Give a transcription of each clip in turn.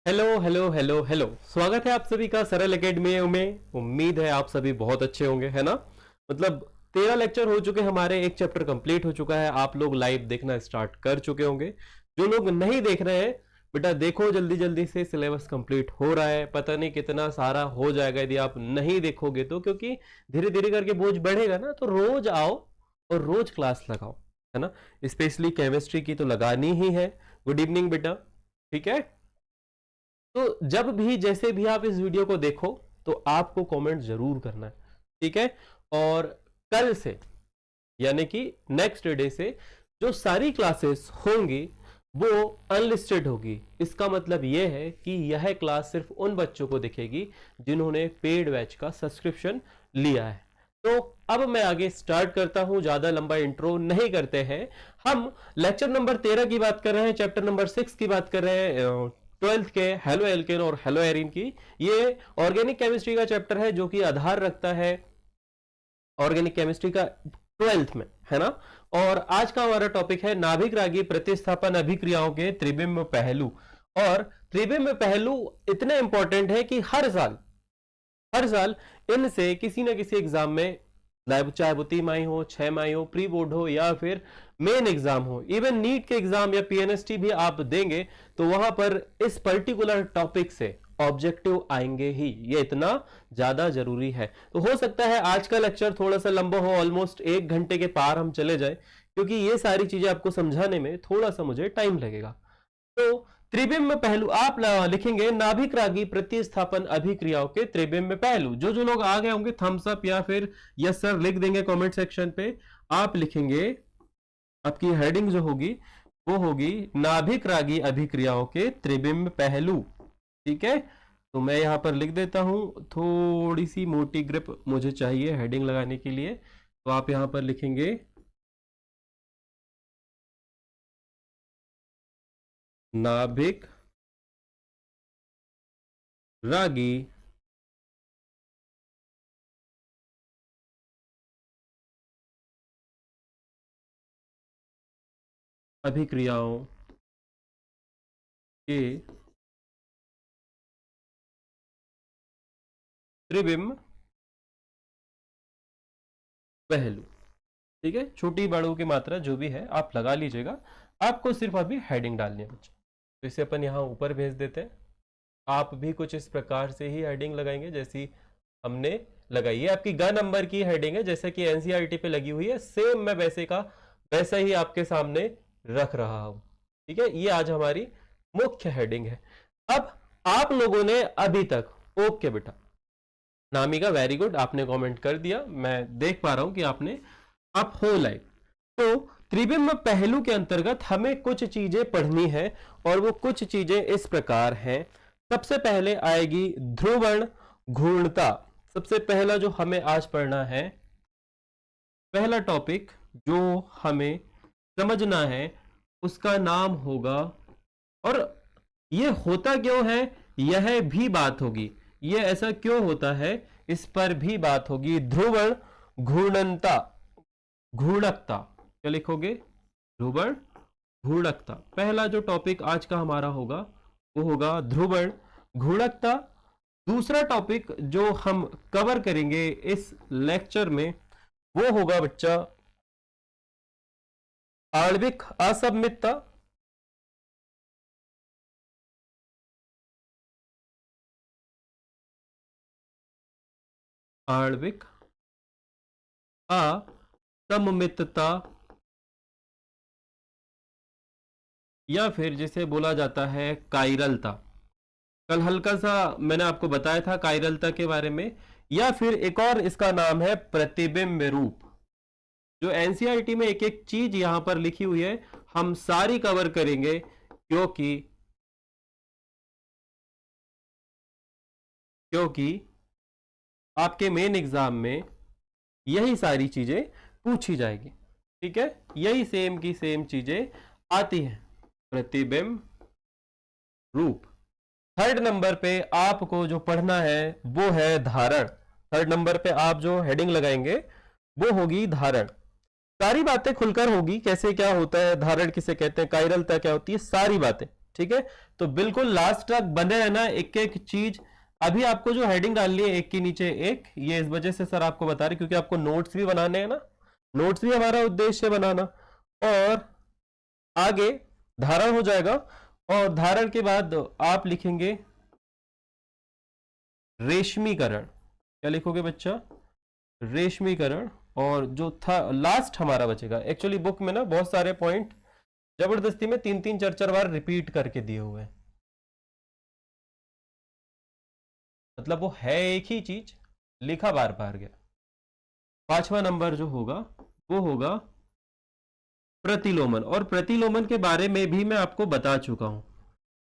Hello hello hello hello, स्वागत है आप सभी का सरल एकेडमी में। उम्मीद है आप सभी बहुत अच्छे होंगे, है ना। मतलब 13 लेक्चर हो चुके, हमारे एक चैप्टर कंप्लीट हो चुका है। आप लोग लाइव देखना स्टार्ट कर चुके होंगे। जो लोग नहीं देख रहे हैं, बेटा देखो जल्दी जल्दी से, सिलेबस कंप्लीट हो रहा है। पता नहीं कितना सारा हो जाएगा यदि आप नहीं देखोगे तो, क्योंकि धीरे धीरे करके बोझ बढ़ेगा ना। तो रोज आओ और रोज क्लास लगाओ, है ना। स्पेशली केमिस्ट्री की तो लगानी ही है। गुड इवनिंग बेटा, ठीक है। तो जब भी जैसे भी आप इस वीडियो को देखो तो आपको कमेंट जरूर करना है, ठीक है। और कल से यानी कि नेक्स्ट डे से जो सारी क्लासेस होंगी वो अनलिस्टेड होगी। इसका मतलब यह है कि यह क्लास सिर्फ उन बच्चों को दिखेगी जिन्होंने पेड बैच का सब्सक्रिप्शन लिया है। तो अब मैं आगे स्टार्ट करता हूं, ज्यादा लंबा इंट्रो नहीं करते हैं। हम लेक्चर नंबर 13 की बात कर रहे हैं, चैप्टर नंबर 6 की बात कर रहे हैं, 12th के हेलो एल्केन और हेलो एरिन की। ये ऑर्गेनिक केमिस्ट्री का चैप्टर है जो कि आधार रखता है ऑर्गेनिक केमिस्ट्री का 12th में, है ना। और आज का हमारा टॉपिक है नाभिक रागी प्रतिस्थापन अभिक्रियाओं के त्रिबिंब पहलू। और त्रिबिंब पहलू इतने इंपॉर्टेंट है कि हर साल इनसे किसी ना किसी एग्जाम में, चाहे वो 3 माही हो, 6 माही हो, प्री बोर्ड हो या फिर मेन एग्जाम हो, इवन नीट के एग्जाम या पीएनएसटी भी आप देंगे तो वहां पर इस पर्टिकुलर टॉपिक से ऑब्जेक्टिव आएंगे ही। ये इतना ज्यादा जरूरी है। तो हो सकता है आज का लेक्चर थोड़ा सा लंबा हो, ऑलमोस्ट 1 घंटे के पार हम चले जाए, क्योंकि ये सारी चीजें आपको समझाने में थोड़ा सा मुझे टाइम लगेगा। तो त्रिबिंब पहलू आप लिखेंगे नाभिक रागी प्रतिस्थापन अभिक्रियाओं के त्रिबिंब पहलू। जो जो लोग आ गए होंगे थम्स अप या फिर यस सर लिख देंगे कमेंट सेक्शन पे। आप लिखेंगे, आपकी हेडिंग जो होगी वो होगी नाभिक रागी अभिक्रियाओं के त्रिबिंब पहलू, ठीक है। तो मैं यहां पर लिख देता हूं, थोड़ी सी मोटी ग्रिप मुझे चाहिए हेडिंग लगाने के लिए। तो आप यहां पर लिखेंगे नाभिक रागी अभिक्रियाओं के त्रिबिंब पहलू, ठीक है। छोटी बड़ों की मात्रा जो भी है आप लगा लीजिएगा। आपको सिर्फ अभी हेडिंग डालनी है बच्चे। तो इसे अपन यहाँ ऊपर भेज देते हैं। आप भी कुछ इस प्रकार से ही हेडिंग लगाएंगे जैसी हमने लगाई है। आपकी ग नंबर की हेडिंग है, जैसे कि एनसीईआरटी पे लगी हुई है, सेम मैं वैसे का वैसा ही आपके सामने रख रहा हूं, ठीक है। ये आज हमारी मुख्य हेडिंग है। अब आप लोगों ने अभी तक, ओके बेटा नामिका वेरी गुड, आपने कमेंट कर दिया, मैं देख पा रहा हूं कि आप हो लाइव। तो त्रिबिंब पहलू के अंतर्गत हमें कुछ चीजें पढ़नी है और वो कुछ चीजें इस प्रकार हैं। सबसे पहले आएगी ध्रुवण घूर्णता। सबसे पहला जो हमें आज पढ़ना है, पहला टॉपिक जो हमें समझना है उसका नाम होगा, और ये होता क्यों है यह भी बात होगी, ये ऐसा क्यों होता है इस पर भी बात होगी। ध्रुवण घूर्णनता, घूर्णकता, क्या लिखोगे, ध्रुवण घूर्णकता। पहला जो टॉपिक आज का हमारा होगा वो होगा ध्रुवण घूर्णकता। दूसरा टॉपिक जो हम कवर करेंगे इस लेक्चर में वो होगा बच्चा आणविक असममितता। आणविक असममितता, या फिर जिसे बोला जाता है कायरलता। कल हल्का सा मैंने आपको बताया था कायरलता के बारे में। या फिर एक और इसका नाम है प्रतिबिंब रूप। जो एनसीईआरटी में एक एक चीज यहां पर लिखी हुई है हम सारी कवर करेंगे, क्योंकि आपके मेन एग्जाम में यही सारी चीजें पूछी जाएगी, ठीक है। यही सेम की सेम चीजें आती हैं। प्रतिबिंब रूप। थर्ड नंबर पे आपको जो पढ़ना है वो है धारण। थर्ड नंबर पे आप जो हेडिंग लगाएंगे वो होगी धारण। सारी बातें खुलकर होगी, कैसे क्या होता है, धारण किसे कहते हैं, कायरलता क्या होती है, सारी बातें, ठीक है, तो बिल्कुल लास्ट तक बने रहना, एक एक चीज। अभी आपको जो हेडिंग डालनी है एक के नीचे एक, ये इस वजह से सर आपको बता रहे क्योंकि आपको नोट्स भी बनाने हैं ना, नोट्स भी हमारा उद्देश्य बनाना। और आगे धारण हो जाएगा, और धारण के बाद आप लिखेंगे रेशमीकरण। क्या लिखोगे बच्चा? रेशमीकरण। और जो था लास्ट हमारा बचेगा, एक्चुअली बुक में ना बहुत सारे पॉइंट जबरदस्ती में 3-3 4-4 बार रिपीट करके दिए हुए हैं, मतलब वो है एक ही चीज, लिखा बार बार गया। 5वां नंबर जो होगा वो होगा प्रतिलोमन। और प्रतिलोमन के बारे में भी मैं आपको बता चुका हूं।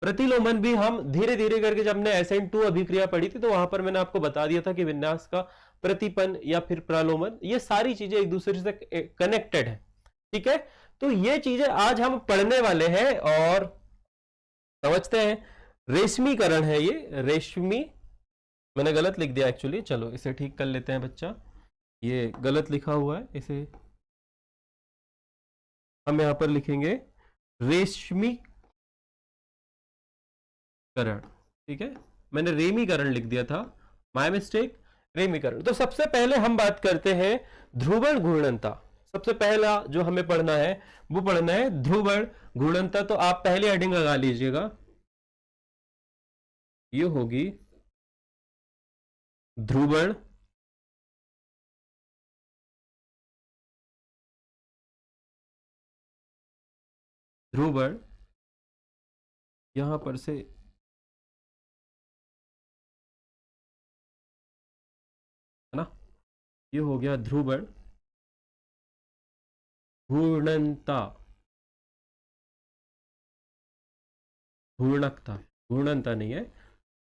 प्रतिलोमन भी हम धीरे धीरे करके, जब हमने SN2 अभिक्रिया पढ़ी थी तो वहां पर मैंने आपको बता दिया था कि विन्यास का प्रतिपन या फिर प्रलोमन, ये सारी चीजें एक दूसरे से कनेक्टेड है। ठीक है, तो ये चीजें आज हम पढ़ने वाले हैं और समझते हैं। रेशमीकरण है ये, रेशमी, मैंने गलत लिख दिया एक्चुअली, चलो इसे ठीक कर लेते हैं बच्चा, ये गलत लिखा हुआ है, इसे हम यहां पर लिखेंगे रेशमीकरण। ठीक है, मैंने रेमीकरण लिख दिया था, माय मिस्टेक, रेमीकरण। तो सबसे पहले हम बात करते हैं ध्रुवण घूर्णनता। सबसे पहला जो हमें पढ़ना है वो पढ़ना है ध्रुवण घूर्णनता। तो आप पहले हेडिंग लगा लीजिएगा, ये होगी ध्रुवण ध्रुवण, यहां पर से है ना, ये हो गया ध्रुवण घूर्णनता, घूर्णकता, घूर्णनता नहीं है,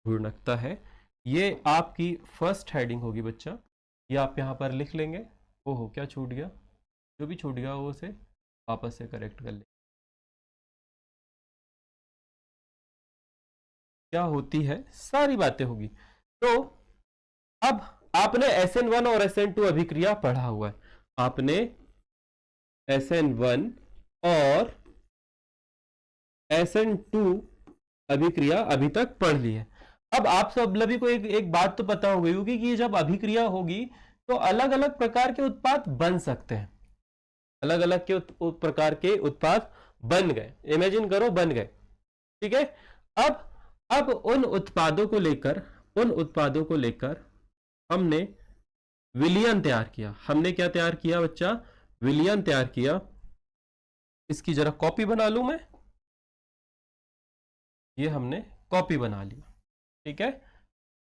घूर्णकता है। ये आपकी फर्स्ट हेडिंग होगी बच्चा, ये आप यहां पर लिख लेंगे। ओहो क्या छूट गया, जो भी छूट गया वो उसे वापस से करेक्ट कर ले। क्या होती है, सारी बातें होगी। तो अब आपने SN1 और SN2 अभिक्रिया पढ़ा हुआ है, आपने SN1 और SN2 अभिक्रिया अभी तक पढ़ ली है। अब आप सब सभी को एक बात तो पता हो गई होगी कि जब अभिक्रिया होगी तो अलग अलग प्रकार के उत्पाद बन सकते हैं, अलग अलग के प्रकार के उत्पाद बन गए, इमेजिन करो बन गए। ठीक है, अब उन उत्पादों को लेकर हमने विलयन तैयार किया। हमने क्या तैयार किया बच्चा? विलयन तैयार किया। इसकी जरा कॉपी बना लूं मैं, ये हमने कॉपी बना लिया। ठीक है,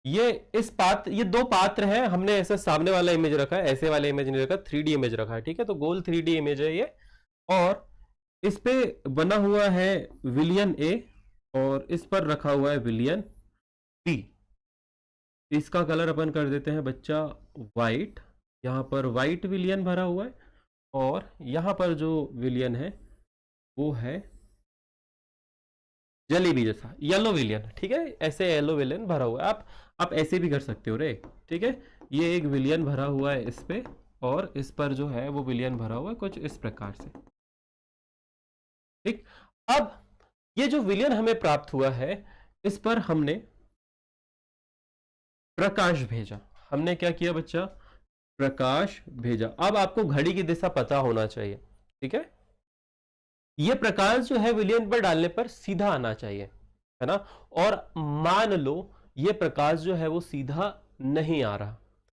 ये दो पात्र हैं, हमने ऐसे सामने वाला इमेज रखा है, ऐसे वाला इमेज नहीं रखा, 3D इमेज रखा है। ठीक है, तो गोल 3D इमेज है ये, और इस पे बना हुआ है विलयन A और इस पर रखा हुआ है विलयन B। इसका कलर अपन कर देते हैं बच्चा व्हाइट, यहां पर व्हाइट विलयन भरा हुआ है, और यहां पर जो विलयन है वो है जलेबी जैसा येलो विलियन। ठीक है, ऐसे येलो विलियन भरा हुआ है, आप ऐसे भी कर सकते हो रे। ठीक है, ये एक विलियन भरा हुआ है इस पे, और इस पर जो है वो विलियन भरा हुआ है कुछ इस प्रकार से। ठीक, अब ये जो विलियन हमें प्राप्त हुआ है इस पर हमने प्रकाश भेजा। हमने क्या किया बच्चा? प्रकाश भेजा। अब आपको घड़ी की दिशा पता होना चाहिए। ठीक है, ये प्रकाश जो है विलयन पर डालने पर सीधा आना चाहिए, है ना। और मान लो ये प्रकाश जो है वो सीधा नहीं आ रहा,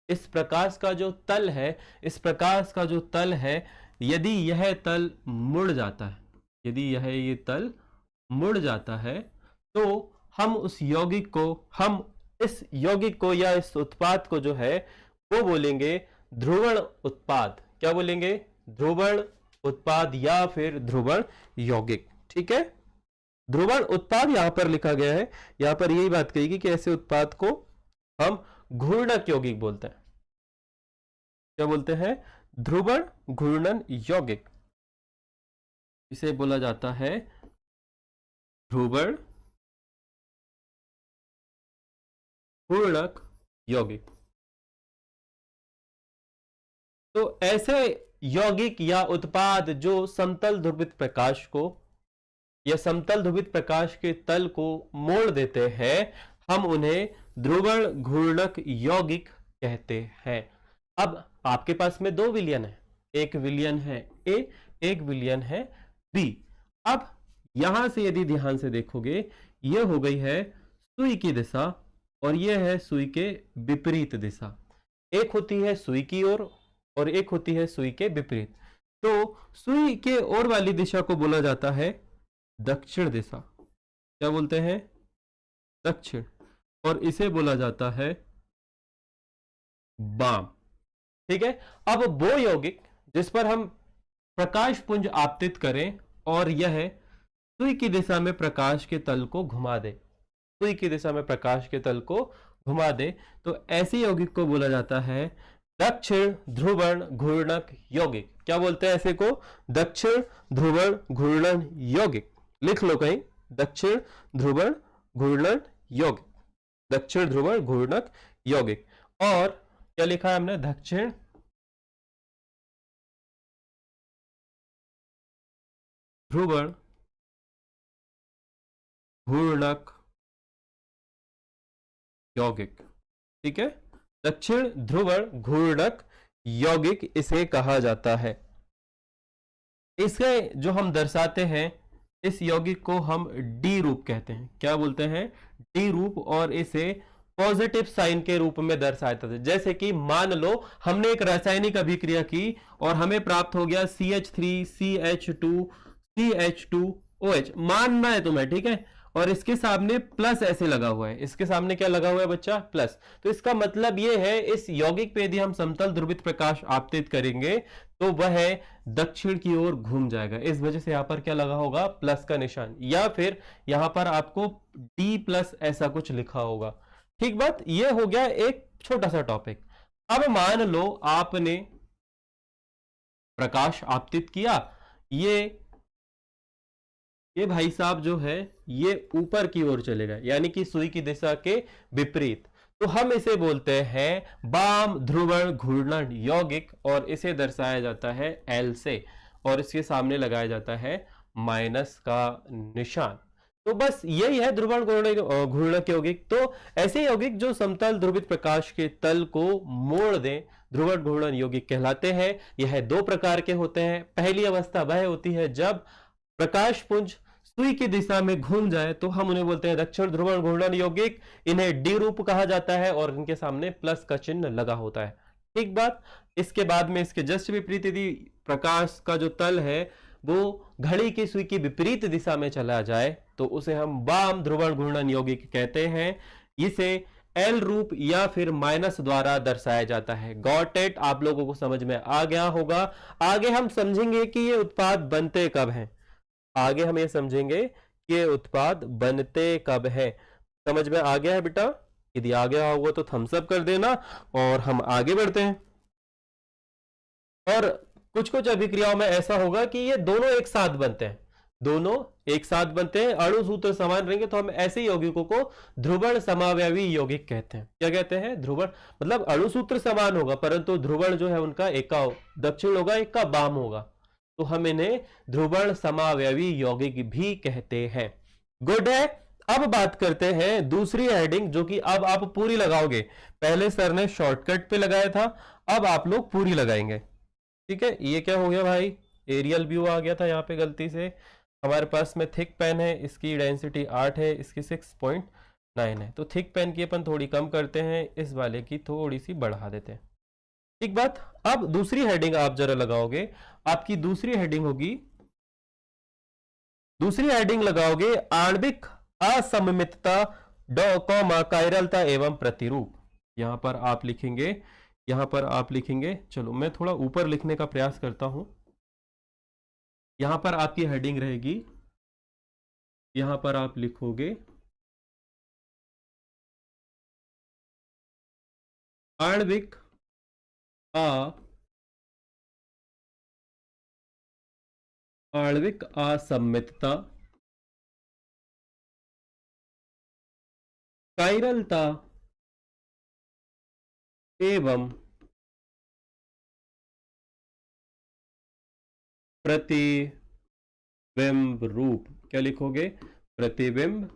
इस प्रकाश का जो तल है, इस प्रकाश का जो तल है, यदि यह तल मुड़ जाता है, यदि ये तल मुड़ जाता है, तो हम उस यौगिक को, हम इस यौगिक को या इस उत्पाद को जो है वो बोलेंगे ध्रुवण उत्पाद। क्या बोलेंगे? ध्रुवण उत्पाद या फिर ध्रुवण यौगिक। ठीक है, ध्रुवण उत्पाद यहां पर लिखा गया है, यहां पर यही बात कहेगी कि ऐसे उत्पाद को हम घूर्णक यौगिक बोलते हैं। क्या बोलते हैं? ध्रुवण घूर्णन यौगिक, इसे बोला जाता है ध्रुवण घूर्णक यौगिक। तो ऐसे यौगिक या उत्पाद जो समतल ध्रुवित प्रकाश को या समतल ध्रुवित प्रकाश के तल को मोड़ देते हैं, हम उन्हें ध्रुवण घूर्णक यौगिक कहते हैं। अब आपके पास में दो विलयन है, एक विलयन है ए, एक विलयन है बी। अब यहां से यदि ध्यान से देखोगे, यह हो गई है सुई की दिशा और यह है सुई के विपरीत दिशा। एक होती है सुई की ओर और एक होती है सुई के विपरीत। तो सुई के ओर वाली दिशा को बोला जाता है दक्षिण दिशा। क्या बोलते हैं? दक्षिण। और इसे बोला जाता है वाम। ठीक है। अब वो यौगिक जिस पर हम प्रकाश पुंज आपतित करें और यह सुई की दिशा में प्रकाश के तल को घुमा दे, सुई की दिशा में प्रकाश के तल को घुमा दे, तो ऐसे यौगिक को बोला जाता है दक्षिण ध्रुवण घूर्णक यौगिक। क्या बोलते हैं ऐसे को? दक्षिण ध्रुवण घूर्णन यौगिक। लिख लो कहीं, दक्षिण ध्रुवण घूर्णन यौगिक, दक्षिण ध्रुवण घूर्णक यौगिक। और क्या लिखा है हमने? दक्षिण ध्रुवण घूर्णक यौगिक। ठीक है, दक्षिण ध्रुवण घूर्णक यौगिक इसे कहा जाता है। इसे जो हम दर्शाते हैं, इस यौगिक को हम डी रूप कहते हैं। क्या बोलते हैं? डी रूप। और इसे पॉजिटिव साइन के रूप में दर्शाते थे। जैसे कि मान लो हमने एक रासायनिक अभिक्रिया की और हमें प्राप्त हो गया CH3CH2CH2OH, मानना है तुम्हें, ठीक है। और इसके सामने प्लस ऐसे लगा हुआ है, इसके सामने क्या लगा हुआ है बच्चा? प्लस। तो इसका मतलब यह है इस यौगिक पे यदि हम समतल ध्रुवित प्रकाश आपतित करेंगे तो वह दक्षिण की ओर घूम जाएगा। इस वजह से यहां पर क्या लगा होगा? प्लस का निशान, या फिर यहां पर आपको D+ ऐसा कुछ लिखा होगा। ठीक बात। यह हो गया एक छोटा सा टॉपिक। अब मान लो आपने प्रकाश आपतित किया, ये भाई साहब जो है ये ऊपर की ओर चलेगा, यानी कि सुई की दिशा के विपरीत। तो हम इसे बोलते हैं वाम ध्रुवण घूर्णन यौगिक और इसे दर्शाया जाता है L से और इसके सामने लगाया जाता है माइनस का निशान। तो बस यही है ध्रुवण घूर्णक यौगिक। तो ऐसे यौगिक जो समतल ध्रुवित प्रकाश के तल को मोड़ दें, ध्रुवण घूर्णन यौगिक कहलाते हैं। यह दो प्रकार के होते हैं। पहली अवस्था वह होती है जब प्रकाश पुंज सुई की दिशा में घूम जाए, तो हम उन्हें बोलते हैं दक्षिण ध्रुवण घूर्णन यौगिक। इन्हें डी रूप कहा जाता है और इनके सामने प्लस का चिन्ह लगा होता है। ठीक बात। इसके बाद में इसके जस्ट विपरीत यदि प्रकाश का जो तल है वो घड़ी की सुई की विपरीत दिशा में चला जाए तो उसे हम वाम ध्रुवण घूर्णन यौगिक कहते हैं। इसे एल रूप या फिर माइनस द्वारा दर्शाया जाता है। Got it? आप लोगों को समझ में आ गया होगा। आगे हम समझेंगे कि ये उत्पाद बनते कब हैं। आगे हम ये समझेंगे कि ये उत्पाद बनते कब हैं। समझ में आ गया है बेटा? यदि आ गया होगा तो थम्स अप कर देना और हम आगे बढ़ते हैं। और कुछ कुछ अभिक्रियाओं में ऐसा होगा कि ये दोनों एक साथ बनते हैं, दोनों एक साथ बनते हैं, अणु सूत्र समान रहेंगे, तो हम ऐसे यौगिकों को ध्रुवण समावयवी यौगिक कहते हैं। क्या कहते हैं? ध्रुवण। मतलब अणु सूत्र समान होगा परंतु ध्रुवण जो है उनका एक का दक्षिण होगा, एक का वाम होगा, तो हम इन्हें ध्रुवण समावयवी यौगिक भी कहते हैं। गुड है। अब बात करते हैं दूसरी हेडिंग, जो कि अब आप पूरी लगाओगे। पहले सर ने शॉर्टकट पे लगाया था, अब आप लोग पूरी लगाएंगे। ठीक है। ये क्या हो गया भाई? एरियल व्यू आ गया था यहाँ पे गलती से। हमारे पास में थिक पेन है, इसकी डेंसिटी 8 है, इसकी 6.9 है। तो थिक पेन की अपन थोड़ी कम करते हैं, इस वाले की थोड़ी सी बढ़ा देते हैं। ठीक बात। अब दूसरी हेडिंग आप जरा लगाओगे। आपकी दूसरी हेडिंग होगी, दूसरी हेडिंग लगाओगे आणविक असममितता कॉमा कायरलता एवं प्रतिरूप। यहां पर आप लिखेंगे, यहां पर आप लिखेंगे, चलो मैं थोड़ा ऊपर लिखने का प्रयास करता हूं। यहां पर आपकी हेडिंग रहेगी, यहां पर आप लिखोगे आणविक आणविक असममितता कायरलता एवं प्रतिबिंब रूप। क्या लिखोगे? प्रतिबिंब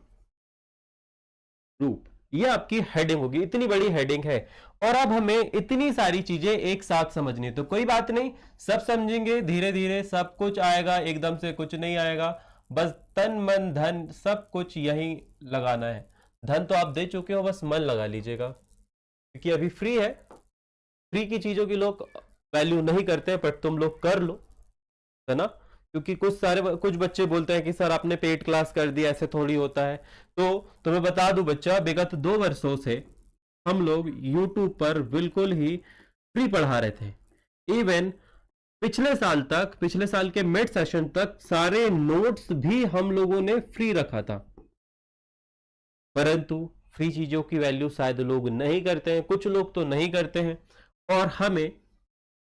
रूप। ये आपकी हेडिंग होगी, इतनी बड़ी हेडिंग है। और अब हमें इतनी सारी चीजें एक साथ समझनी है, तो कोई बात नहीं, सब समझेंगे धीरे धीरे, सब कुछ आएगा, एकदम से कुछ नहीं आएगा। बस तन मन धन सब कुछ यही लगाना है। धन तो आप दे चुके हो, बस मन लगा लीजिएगा, क्योंकि अभी फ्री है। फ्री की चीजों की लोग वैल्यू नहीं करते, पर तुम लोग कर लो, है ना? क्योंकि कुछ बच्चे बोलते हैं कि सर आपने पेड क्लास कर दिया, ऐसे थोड़ी होता है। तो तुम्हें बता दूं बच्चा, विगत 2 वर्षों से हम लोग YouTube पर बिल्कुल ही फ्री पढ़ा रहे थे। इवन पिछले साल के मिड सेशन तक सारे नोट्स भी हम लोगों ने फ्री रखा था। परंतु फ्री चीजों की वैल्यू शायद लोग नहीं करते हैं, कुछ लोग तो नहीं करते हैं। और हमें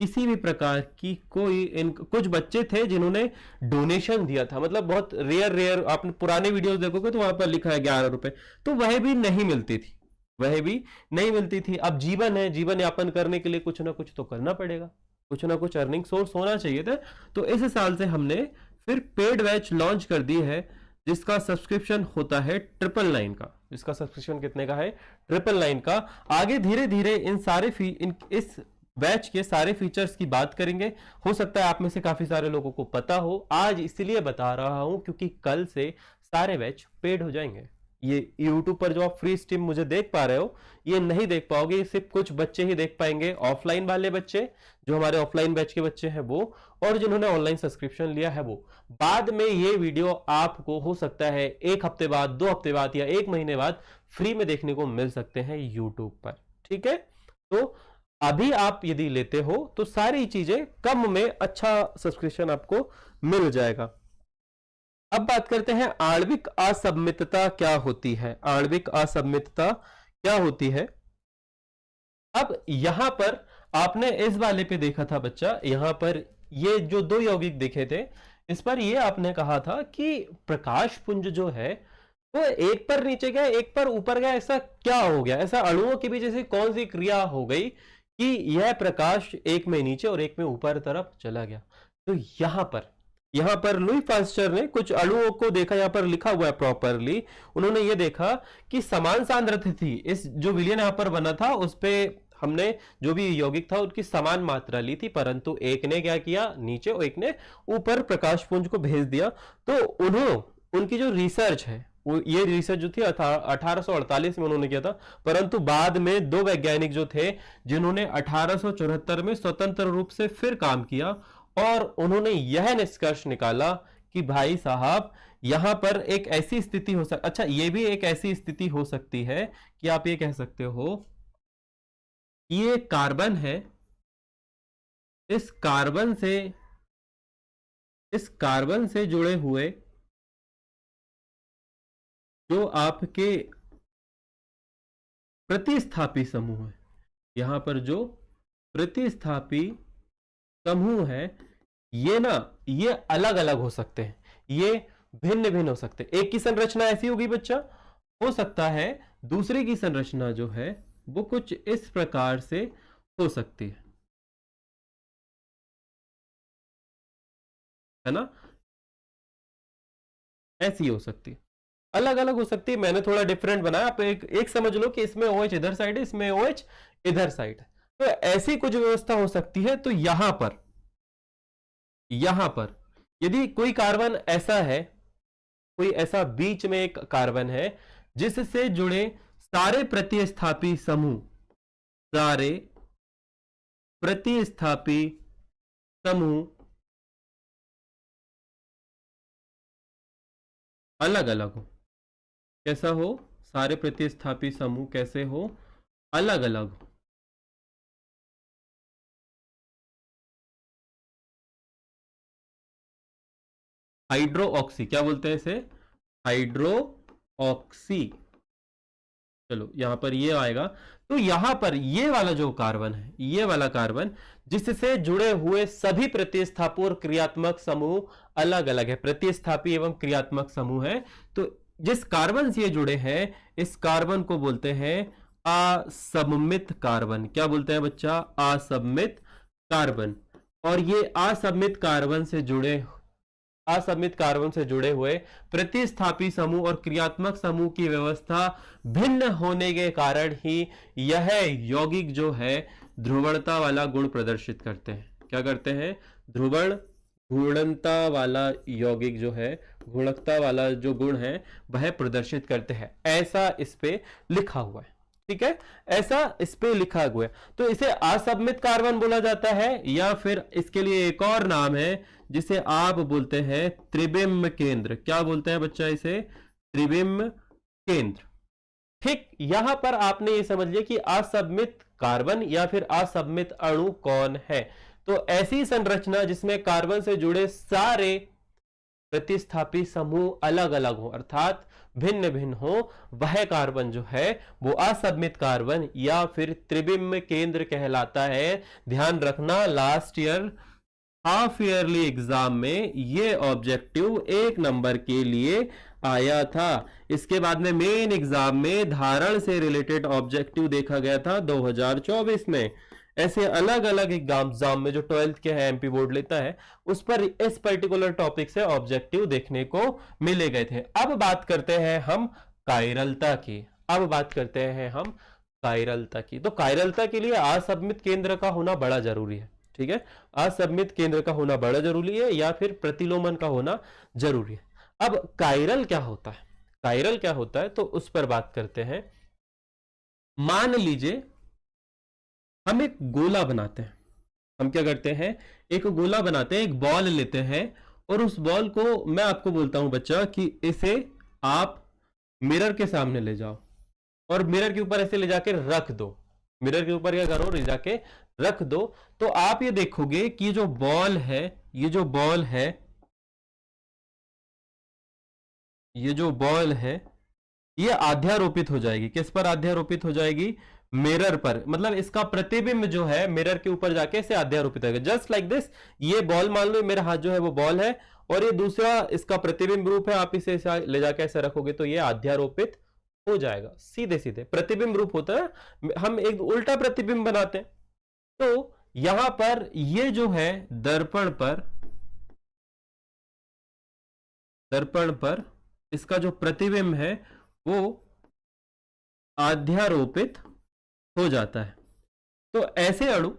किसी भी प्रकार की कुछ बच्चे थे जिन्होंने डोनेशन दिया था, मतलब बहुत रेयर, आपने पुराने वीडियोस देखोगे तो वहां पर लिखा है 11 रुपए, तो वह भी नहीं मिलती थी, वह भी नहीं मिलती थी। अब जीवन है, जीवन यापन करने के लिए कुछ ना कुछ तो करना पड़ेगा, कुछ ना कुछ अर्निंग सोर्स होना चाहिए था। तो इस साल से हमने फिर पेड बैच लॉन्च कर दी है, जिसका सब्सक्रिप्शन होता है 999 का। इसका सब्सक्रिप्शन कितने का है? 999 का। आगे धीरे धीरे इस बैच के सारे फीचर्स की बात करेंगे। हो सकता है आप में से काफी सारे लोगों को पता हो, आज इसलिए बता रहा हूं क्योंकि कल से सारे बैच पेड हो जाएंगे। ये YouTube पर जो आप फ्री स्ट्रीम मुझे देख पा रहे हो, ये नहीं देख पाओगे, सिर्फ कुछ बच्चे ही देख पाएंगे, ऑफलाइन वाले बच्चे, जो हमारे ऑफलाइन बैच के बच्चे हैं वो, और जिन्होंने ऑनलाइन सब्सक्रिप्शन लिया है वो। बाद में ये वीडियो आपको हो सकता है 1 हफ्ते बाद, 2 हफ्ते बाद या 1 महीने बाद फ्री में देखने को मिल सकते हैं YouTube पर, ठीक है? तो अभी आप यदि लेते हो तो सारी चीजें कम में अच्छा सब्सक्रिप्शन आपको मिल जाएगा। अब बात करते हैं आणविक असममितता क्या होती है। आणविक असममितता क्या होती है? अब यहां पर आपने इस वाले पे देखा था बच्चा, यहां पर ये जो 2 यौगिक दिखे थे, इस पर ये आपने कहा था कि प्रकाश पुंज जो है वो एक पर नीचे गया, एक पर ऊपर गया, ऐसा क्या हो गया? ऐसा अणुओं के बीच ऐसी कौन सी क्रिया हो गई कि यह प्रकाश एक में नीचे और एक में ऊपर तरफ चला गया? तो यहां पर लुई पास्चर ने कुछ अणुओं को देखा, यहां पर लिखा हुआ है प्रॉपरली। उन्होंने ये देखा कि समान सांद्रता थी, इस जो विलयन यहां पर बना था उस पे हमने जो भी यौगिक था उनकी समान मात्रा ली थी, परंतु एक ने क्या किया नीचे और एक ने ऊपर प्रकाश पुंज को भेज दिया। तो उनकी जो रिसर्च है, ये रिसर्च जो थी 1848 में उन्होंने किया था, परंतु बाद में 2 वैज्ञानिक जो थे जिन्होंने 1874 में स्वतंत्र रूप से फिर काम किया, और उन्होंने यह निष्कर्ष निकाला कि भाई साहब यहां पर एक ऐसी स्थिति हो सकती, अच्छा ये भी एक ऐसी स्थिति हो सकती है कि आप ये कह सकते हो ये कार्बन है, इस कार्बन से जुड़े हुए जो आपके प्रतिस्थापी समूह है, यहां पर जो प्रतिस्थापी समूह है ये अलग अलग हो सकते हैं, ये भिन्न भिन्न हो सकते हैं। एक की संरचना ऐसी होगी बच्चा, हो सकता है दूसरे की संरचना जो है वो कुछ इस प्रकार से हो सकती है ना? ऐसी हो सकती है, अलग अलग हो सकती है। मैंने थोड़ा डिफरेंट बनाया, आप एक समझ लो कि इसमें OH इधर साइड है, इसमें OH इधर साइड है, तो ऐसी कुछ व्यवस्था हो सकती है। तो यहां पर यदि कोई कार्बन ऐसा है, कोई ऐसा बीच में एक कार्बन है जिससे जुड़े सारे प्रतिस्थापी समूह अलग अलग हो, कैसा हो? सारे प्रतिस्थापी समूह कैसे हो? अलग अलग हो। हाइड्रोऑक्सी, क्या बोलते हैं इसे? हाइड्रोऑक्सी। चलो यहां पर ये आएगा, तो यहां पर ये वाला जो कार्बन है, ये वाला कार्बन जिससे जुड़े हुए सभी प्रतिस्थापी और क्रियात्मक समूह अलग अलग है, प्रतिस्थापी एवं क्रियात्मक समूह है। तो जिस कार्बन से ये जुड़े हैं, इस कार्बन को बोलते हैं असममित कार्बन। क्या बोलते हैं बच्चा? असममित कार्बन। और ये असममित कार्बन से जुड़े असममित कार्बन से जुड़े हुए प्रतिस्थापी समूह और क्रियात्मक समूह की व्यवस्था भिन्न होने के कारण ही यह यौगिक जो है ध्रुवणता वाला गुण प्रदर्शित करते हैं। क्या करते हैं? घूर्णनता वाला यौगिक जो है, घूर्णकता वाला जो गुण है वह प्रदर्शित करते हैं, ऐसा इस पे लिखा हुआ है। ठीक है, ऐसा इस पे लिखा हुआ है। तो इसे असममित कार्बन बोला जाता है, या फिर इसके लिए एक और नाम है जिसे आप बोलते हैं त्रिबिम्ब केंद्र। क्या बोलते हैं बच्चा इसे? त्रिबिम्ब केंद्र। ठीक, यहां पर आपने ये समझ लिया कि असममित कार्बन या फिर असममित अणु कौन है। तो ऐसी संरचना जिसमें कार्बन से जुड़े सारे प्रतिस्थापी समूह अलग अलग हो, अर्थात भिन्न भिन्न हो, वह कार्बन जो है वो असममित कार्बन या फिर त्रिबिम्ब केंद्र कहलाता है। ध्यान रखना, last year half yearly exam में ये ऑब्जेक्टिव 1 नंबर के लिए आया था। इसके बाद में मेन एग्जाम में धारण से रिलेटेड ऑब्जेक्टिव देखा गया था 2024 में। ऐसे अलग अलग एग्जाम में जो 12th के है एमपी बोर्ड लेता है, उस पर इस पर्टिकुलर टॉपिक से ऑब्जेक्टिव देखने को मिले गए थे। अब बात करते हैं हम कायरलता की। तो कायरलता के लिए असममित केंद्र का होना बड़ा जरूरी है। ठीक है, असममित केंद्र का होना बड़ा जरूरी है या फिर प्रतिलोमन का होना जरूरी है। अब कायरल क्या होता है? तो उस पर बात करते हैं। मान लीजिए हम एक गोला बनाते हैं। हम क्या करते हैं? एक गोला बनाते हैं, एक बॉल लेते हैं, और उस बॉल को मैं आपको बोलता हूं बच्चा कि इसे आप मिरर के सामने ले जाओ और मिरर के ऊपर ऐसे ले जाके रख दो। मिरर के ऊपर क्या करो? ले जाके रख दो। तो आप ये देखोगे कि जो बॉल है, ये जो बॉल है ये अध्यारोपित हो जाएगी। किस पर अध्यारोपित हो जाएगी? मिरर पर। मतलब इसका प्रतिबिंब जो है मिरर के ऊपर जाके इसे अध्यारोपित होगा। जस्ट लाइक दिस, ये बॉल मान लो, मेरा हाथ जो है वो बॉल है और ये दूसरा इसका प्रतिबिंब रूप है। आप इसे ले जाके ऐसे रखोगे तो ये अध्यारोपित हो जाएगा। सीधे सीधे प्रतिबिंब रूप होता है, हम एक उल्टा प्रतिबिंब बनाते हैं। तो यहां पर ये जो है दर्पण पर इसका जो प्रतिबिंब है वो अध्यारोपित हो जाता है। तो ऐसे अणु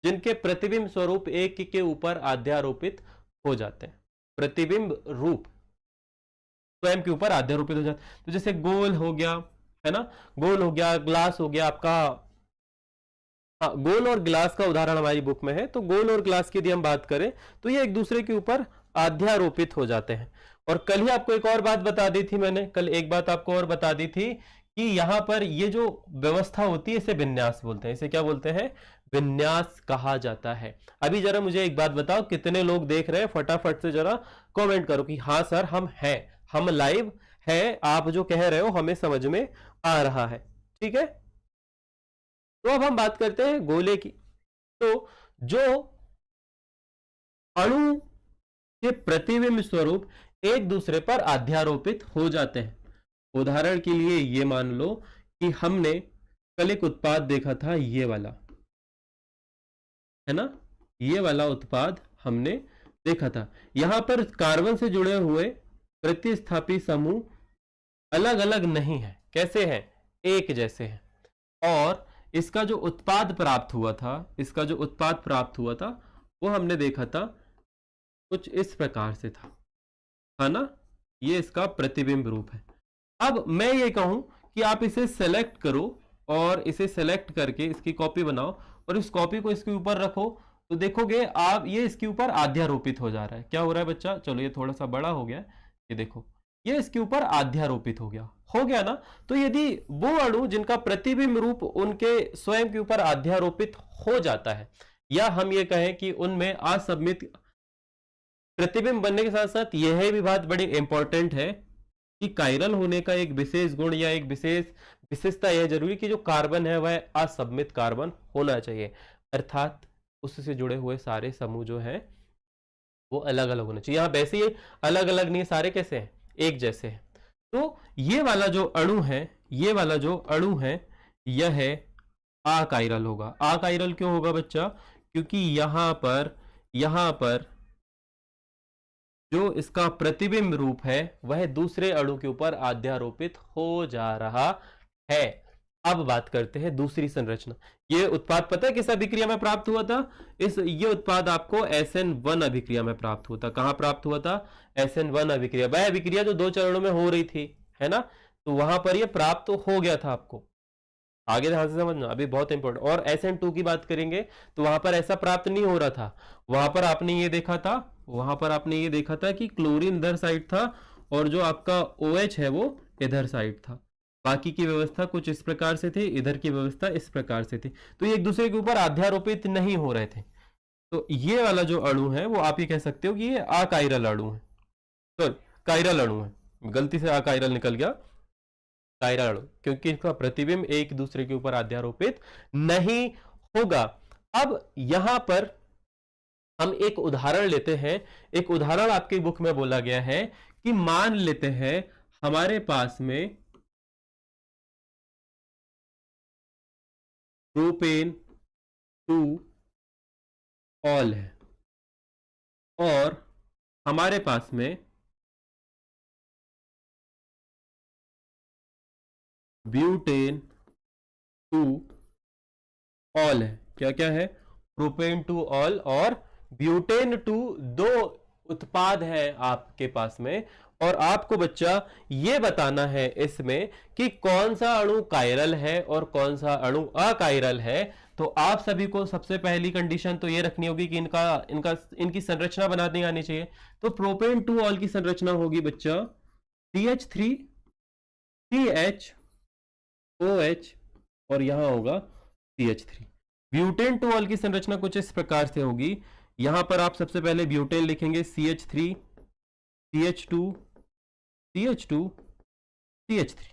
जिनके प्रतिबिंब स्वरूप एक के ऊपर अध्यारोपित हो जाते हैं, प्रतिबिंब रूप स्वयं के ऊपर अध्यारोपित हो जाता है। तो जैसे गोल हो गया, है ना, गोल हो गया, ग्लास हो गया आपका। गोल और ग्लास का उदाहरण हमारी बुक में है। तो गोल और ग्लास की यदि हम बात करें तो ये एक दूसरे के ऊपर अध्यारोपित हो जाते हैं। और कल ही आपको एक और बात बता दी थी मैंने, कल एक बात आपको और बता दी थी कि यहां पर ये जो व्यवस्था होती है इसे विन्यास बोलते हैं। इसे क्या बोलते हैं? विन्यास कहा जाता है। अभी जरा मुझे एक बात बताओ, कितने लोग देख रहे हैं? फटाफट से जरा कमेंट करो कि हाँ सर हम हैं, हम लाइव है, आप जो कह रहे हो हमें समझ में आ रहा है। ठीक है, तो अब हम बात करते हैं गोले की। तो जो अणु के प्रतिबिंब स्वरूप एक दूसरे पर अध्यारोपित हो जाते हैं। उदाहरण के लिए ये मान लो कि हमने कल एक उत्पाद देखा था, ये वाला, है ना, ये वाला उत्पाद हमने देखा था। यहां पर कार्बन से जुड़े हुए प्रतिस्थापी समूह अलग अलग नहीं है। कैसे हैं? एक जैसे हैं। और इसका जो उत्पाद प्राप्त हुआ था, वो हमने देखा था कुछ इस प्रकार से था, है ना। ये इसका प्रतिबिंब रूप है। अब मैं ये कहूं कि आप इसे सेलेक्ट करो और इसे सेलेक्ट करके इसकी कॉपी बनाओ और इस कॉपी को इसके ऊपर रखो, तो देखोगे आप ये इसके ऊपर अध्यारोपित हो जा रहा है। क्या हो रहा है बच्चा? चलो ये थोड़ा सा बड़ा हो गया, ये देखो, ये इसके ऊपर अध्यारोपित हो गया ना। तो यदि वो अणु जिनका प्रतिबिंब रूप उनके स्वयं के ऊपर अध्यारोपित हो जाता है, या हम ये कहें कि उनमें असममित प्रतिबिंब बनने के साथ साथ यह भी बात बड़ी इंपॉर्टेंट है कि कायरल होने का एक विशेष गुण या एक विशेषता यह जरूरी कि जो कार्बन है वह असममित कार्बन होना चाहिए, अर्थात उससे जुड़े हुए सारे समूह जो हैं वो अलग अलग होने चाहिए। यहां वैसे ही अलग अलग नहीं, सारे कैसे हैं? एक जैसे हैं। तो ये वाला जो अणु है यह है अकायरल होगा। अकायरल क्यों होगा बच्चा? क्योंकि यहां पर जो इसका प्रतिबिंब रूप है वह दूसरे अणु के ऊपर अध्यारोपित हो जा रहा है। अब बात करते हैं दूसरी संरचना। ये उत्पाद पता है किस अभिक्रिया में प्राप्त हुआ था? ये उत्पाद आपको SN1 अभिक्रिया में प्राप्त हुआ था। कहां प्राप्त हुआ था? SN1 अभिक्रिया, वह अभिक्रिया जो 2 चरणों में हो रही थी, है ना? तो वहां पर यह प्राप्त हो गया था आपको। आगे ध्यान से समझना, अभी बहुत इंपॉर्टेंट। और SN2 की बात करेंगे तो वहां पर ऐसा प्राप्त नहीं हो रहा था। वहां पर आपने ये देखा था, वहां पर आपने ये देखा था कि क्लोरीन इधर साइड था और जो आपका OH है वो इधर साइड था। बाकी की व्यवस्था कुछ इस प्रकार से थी, इधर की व्यवस्था इस प्रकार से थी। तो ये एक दूसरे के ऊपर अध्यारोपित नहीं हो रहे थे। तो ये वाला जो अणु है वो आप ये कह सकते हो कि ये अकाइरल अणु है, तो काइरल अणु है। गलती से अकाइरल निकल गया, काइरल अणु, क्योंकि इसका प्रतिबिंब एक दूसरे के ऊपर अध्यारोपित नहीं होगा। अब यहां पर हम एक उदाहरण लेते हैं। एक उदाहरण आपकी बुक में बोला गया है कि मान लेते हैं हमारे पास में प्रोपेन 2 ऑल है और हमारे पास में ब्यूटेन 2 ऑल है। क्या क्या है? प्रोपेन 2 ऑल और ब्यूटेन 2, दो उत्पाद है आपके पास में। और आपको बच्चा ये बताना है इसमें कि कौन सा अणु कायरल है और कौन सा अणु अकायरल है। तो आप सभी को सबसे पहली कंडीशन तो ये रखनी होगी कि इनकी संरचना बनानी आनी चाहिए। तो प्रोपेन 2 ऑल की संरचना होगी बच्चा CH3 CHOH और यहां होगा CH3। ब्यूटेन 2 ऑल की संरचना कुछ इस प्रकार से होगी। यहां पर आप सबसे पहले ब्यूटेन लिखेंगे CH3 CH2 CH2 CH3,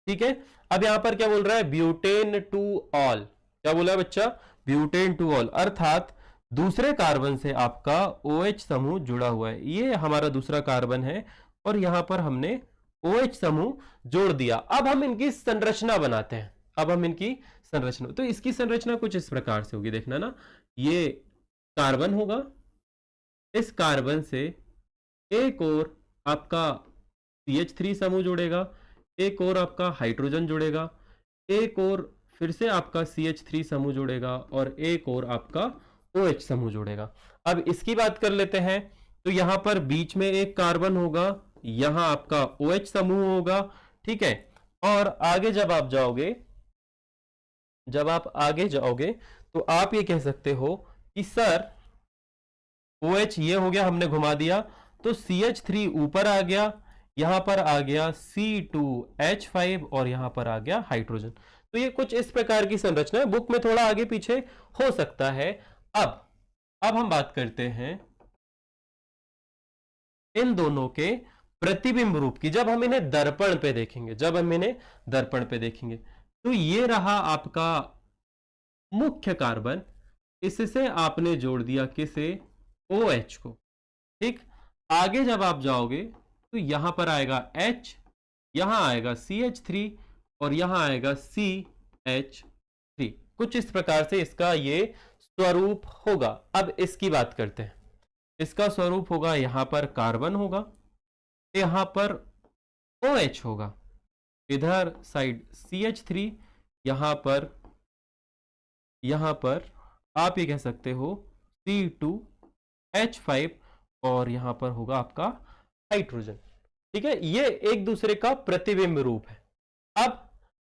ठीक है। अब यहां पर क्या बोल रहा है? Butane 2 all. क्या बोला है बच्चा? ब्यूटेन 2 ऑल, अर्थात दूसरे कार्बन से आपका OH समूह जुड़ा हुआ है। ये हमारा दूसरा कार्बन है और यहां पर हमने OH समूह जोड़ दिया। अब हम इनकी संरचना बनाते हैं। अब हम इनकी संरचना, तो इसकी संरचना कुछ इस प्रकार से होगी, देखना ना। ये कार्बन होगा, इस कार्बन से एक और आपका CH3 समूह जुड़ेगा, एक और आपका हाइड्रोजन जुड़ेगा, एक और फिर से आपका CH3 समूह जुड़ेगा और एक और आपका OH समूह जुड़ेगा। अब इसकी बात कर लेते हैं। तो यहां पर बीच में एक कार्बन होगा, यहां आपका OH समूह होगा, ठीक है। और आगे जब आप आगे जाओगे तो आप ये कह सकते हो कि सर OH ये हो गया, हमने घुमा दिया तो CH3 ऊपर आ गया, यहां पर आ गया C2H5 और यहां पर आ गया हाइड्रोजन। तो ये कुछ इस प्रकार की संरचना है। बुक में थोड़ा आगे पीछे हो सकता है। अब हम बात करते हैं इन दोनों के प्रतिबिंब रूप की। जब हम इन्हें दर्पण पे देखेंगे, तो ये रहा आपका मुख्य कार्बन, इससे आपने जोड़ दिया किसे? OH को, ठीक। आगे जब आप जाओगे तो यहां पर आएगा H, यहां आएगा CH3 और यहां आएगा CH3। कुछ इस प्रकार से इसका ये स्वरूप होगा। अब इसकी बात करते हैं। इसका स्वरूप होगा, यहां पर कार्बन होगा, यहां पर OH होगा, इधर साइड CH3, यहां पर आप ये कह सकते हो C2H5 और यहां पर होगा आपका हाइड्रोजन, ठीक है। ये एक दूसरे का प्रतिबिंब रूप है।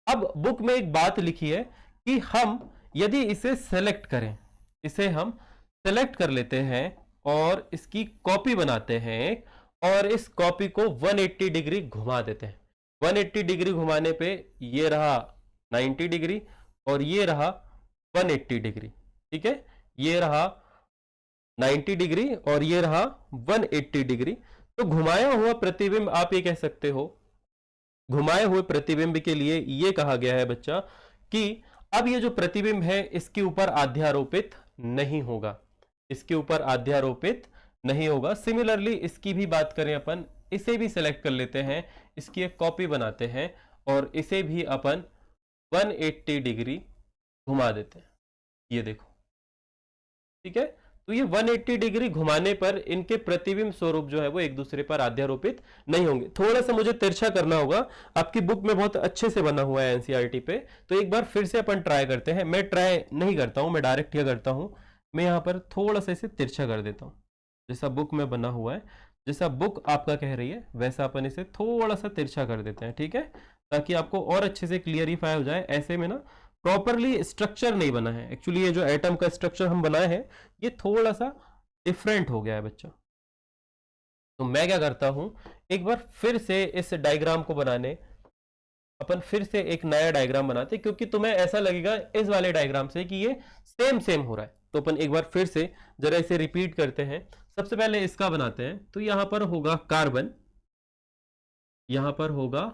अब बुक में एक बात लिखी है कि हम यदि इसे सेलेक्ट करें, इसे हम सेलेक्ट कर लेते हैं और इसकी कॉपी बनाते हैं और इस कॉपी को 180 डिग्री घुमा देते हैं। 180 डिग्री घुमाने पे ये रहा 90 डिग्री और ये रहा 180 डिग्री, ठीक है। ये रहा 90 डिग्री और ये रहा 180 डिग्री। तो घुमाया हुआ प्रतिबिंब आप ये कह सकते हो, घुमाए हुए प्रतिबिंब के लिए ये कहा गया है बच्चा कि अब ये जो प्रतिबिंब है इसके ऊपर अध्यारोपित नहीं होगा, इसके ऊपर अध्यारोपित नहीं होगा। सिमिलरली इसकी भी बात करें अपन, इसे भी सिलेक्ट कर लेते हैं, इसकी एक कॉपी बनाते हैं और इसे भी अपन 180 डिग्री घुमा देते हैं। ये देखो, ठीक है। तो ये 180 डिग्री घुमाने पर इनके प्रतिबिंब स्वरूप जो है वो एक दूसरे पर अध्यारोपित नहीं होंगे। थोड़ा सा मुझे तिरछा करना होगा, आपकी बुक में बहुत अच्छे से बना हुआ है एनसीईआरटी पे, तो एक बार फिर से अपन ट्राई करते हैं। मैं ट्राई नहीं करता हूं, मैं डायरेक्ट क्या करता हूं, मैं यहां पर थोड़ा सा इसे तिरछा कर देता हूं। जैसा बुक में बना हुआ है, जैसा बुक आपका कह रही है वैसा अपन इसे थोड़ा सा तिरछा कर देते हैं, ठीक है, ताकि आपको और अच्छे से क्लियरिफाई हो जाए। ऐसे में ना प्रॉपरली स्ट्रक्चर नहीं बना है, एक्चुअली ये जो एटम का स्ट्रक्चर हम बनाए हैं ये थोड़ा सा डिफरेंट हो गया है बच्चा। तो मैं क्या करता हूं, एक बार फिर से इस डायग्राम को बनाने अपन फिर से एक नया डायग्राम बनाते, क्योंकि तुम्हें ऐसा लगेगा इस वाले डायग्राम से कि ये सेम सेम हो रहा है। तो अपन एक बार फिर से जरा इसे रिपीट करते हैं। सबसे पहले इसका बनाते हैं, तो यहां पर होगा कार्बन, यहां पर होगा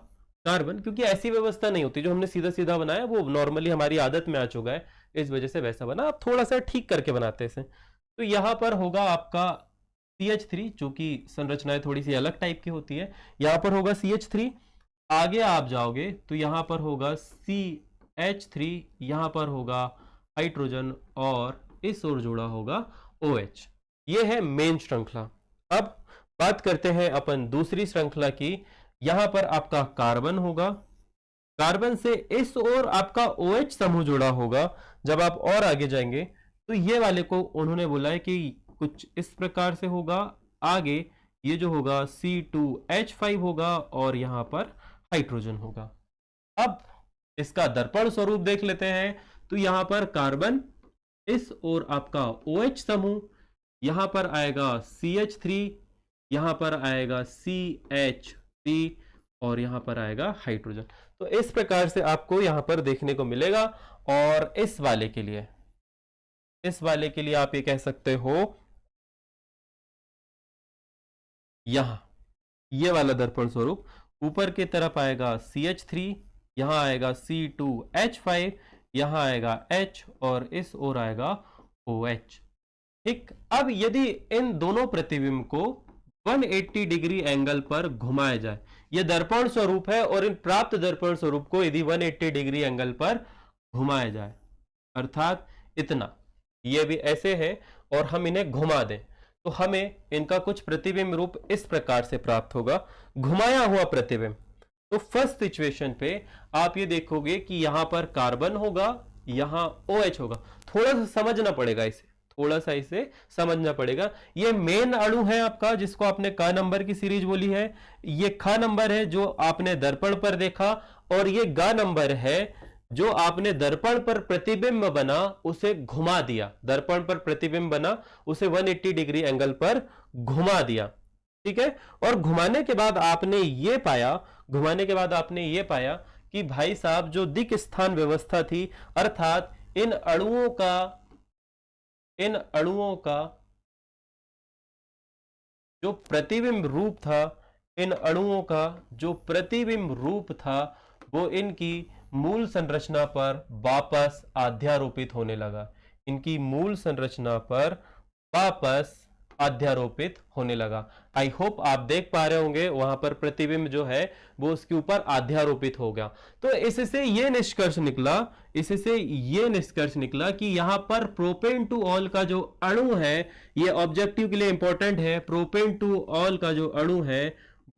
कार्बन, क्योंकि ऐसी व्यवस्था नहीं होती, जो हमने सीधा सीधा बनाया वो नॉर्मली हमारी आदत में आ चुका है, इस वजह से वैसा बना। आप थोड़ा सा ठीक करके बनाते हैं इसे। तो यहां पर होगा आपका CH3, जो कि संरचनाएं थोड़ी सी अलग टाइप की होती है। यहां पर होगा CH3, आगे आप जाओगे तो यहां पर होगा CH3, यहां पर होगा हाइड्रोजन और इस ओर जुड़ा होगा OH। ये है मेन श्रृंखला। अब बात करते हैं अपन दूसरी श्रृंखला की। यहां पर आपका कार्बन होगा, कार्बन से इस ओर आपका OH समूह जुड़ा होगा। जब आप और आगे जाएंगे तो ये वाले को उन्होंने बोला है कि कुछ इस प्रकार से होगा। आगे ये जो होगा C2H5 होगा और यहां पर हाइड्रोजन होगा। अब इसका दर्पण स्वरूप देख लेते हैं। तो यहां पर कार्बन, इस ओर आपका OH समूह, यहां पर आएगा CH3, यहां पर आएगा CH3 और यहां पर आएगा हाइड्रोजन। तो इस प्रकार से आपको यहां पर देखने को मिलेगा। और इस वाले के लिए, इस वाले के लिए आप ये कह सकते हो, यहां ये वाला दर्पण स्वरूप ऊपर की तरफ आएगा CH3, यहां आएगा C2H5, यहां आएगा H और इस ओर आएगा OH। ठीक, अब यदि इन दोनों प्रतिबिंब को 180 डिग्री एंगल पर घुमाया जाए, यह दर्पण स्वरूप है, और इन प्राप्त दर्पण स्वरूप को यदि 180 डिग्री एंगल पर घुमाया जाए, अर्थात इतना, ये भी ऐसे है और हम इन्हें घुमा दें, तो हमें इनका कुछ प्रतिबिंब रूप इस प्रकार से प्राप्त होगा, घुमाया हुआ प्रतिबिंब। तो फर्स्ट सिचुएशन पे आप ये देखोगे कि यहां पर कार्बन होगा, यहां OH होगा। थोड़ा सा समझना पड़ेगा इसे, थोड़ा सा इसे समझना पड़ेगा। ये मेन अणु है आपका, जिसको आपने क नंबर की सीरीज बोली है। ये ख नंबर है जो आपने दर्पण पर देखा, और ये ग नंबर है जो आपने दर्पण पर प्रतिबिंब बना उसे घुमा दिया। दर्पण पर प्रतिबिंब बना, उसे 180 डिग्री एंगल पर घुमा दिया, ठीक है। और घुमाने के बाद आपने ये पाया, घुमाने के बाद आपने ये पाया कि भाई साहब जो दिक् स्थान व्यवस्था थी, अर्थात इन अणुओं का जो प्रतिबिंब रूप था, इन अणुओं का जो प्रतिबिंब रूप था, वो इनकी मूल संरचना पर वापस अध्यारोपित होने लगा। इनकी मूल संरचना पर वापस अध्यारोपित होने लगा। आई होप आप देख पा रहे होंगे, वहां पर प्रतिबिंब जो है वो उसके ऊपर अध्यारोपित हो गया। तो इससे ये निष्कर्ष निकला, इससे ये निष्कर्ष निकला कि यहां पर प्रोपेन टू ऑल का जो अणु है, ये ऑब्जेक्टिव के लिए इंपॉर्टेंट है, प्रोपेन टू ऑल का जो अणु है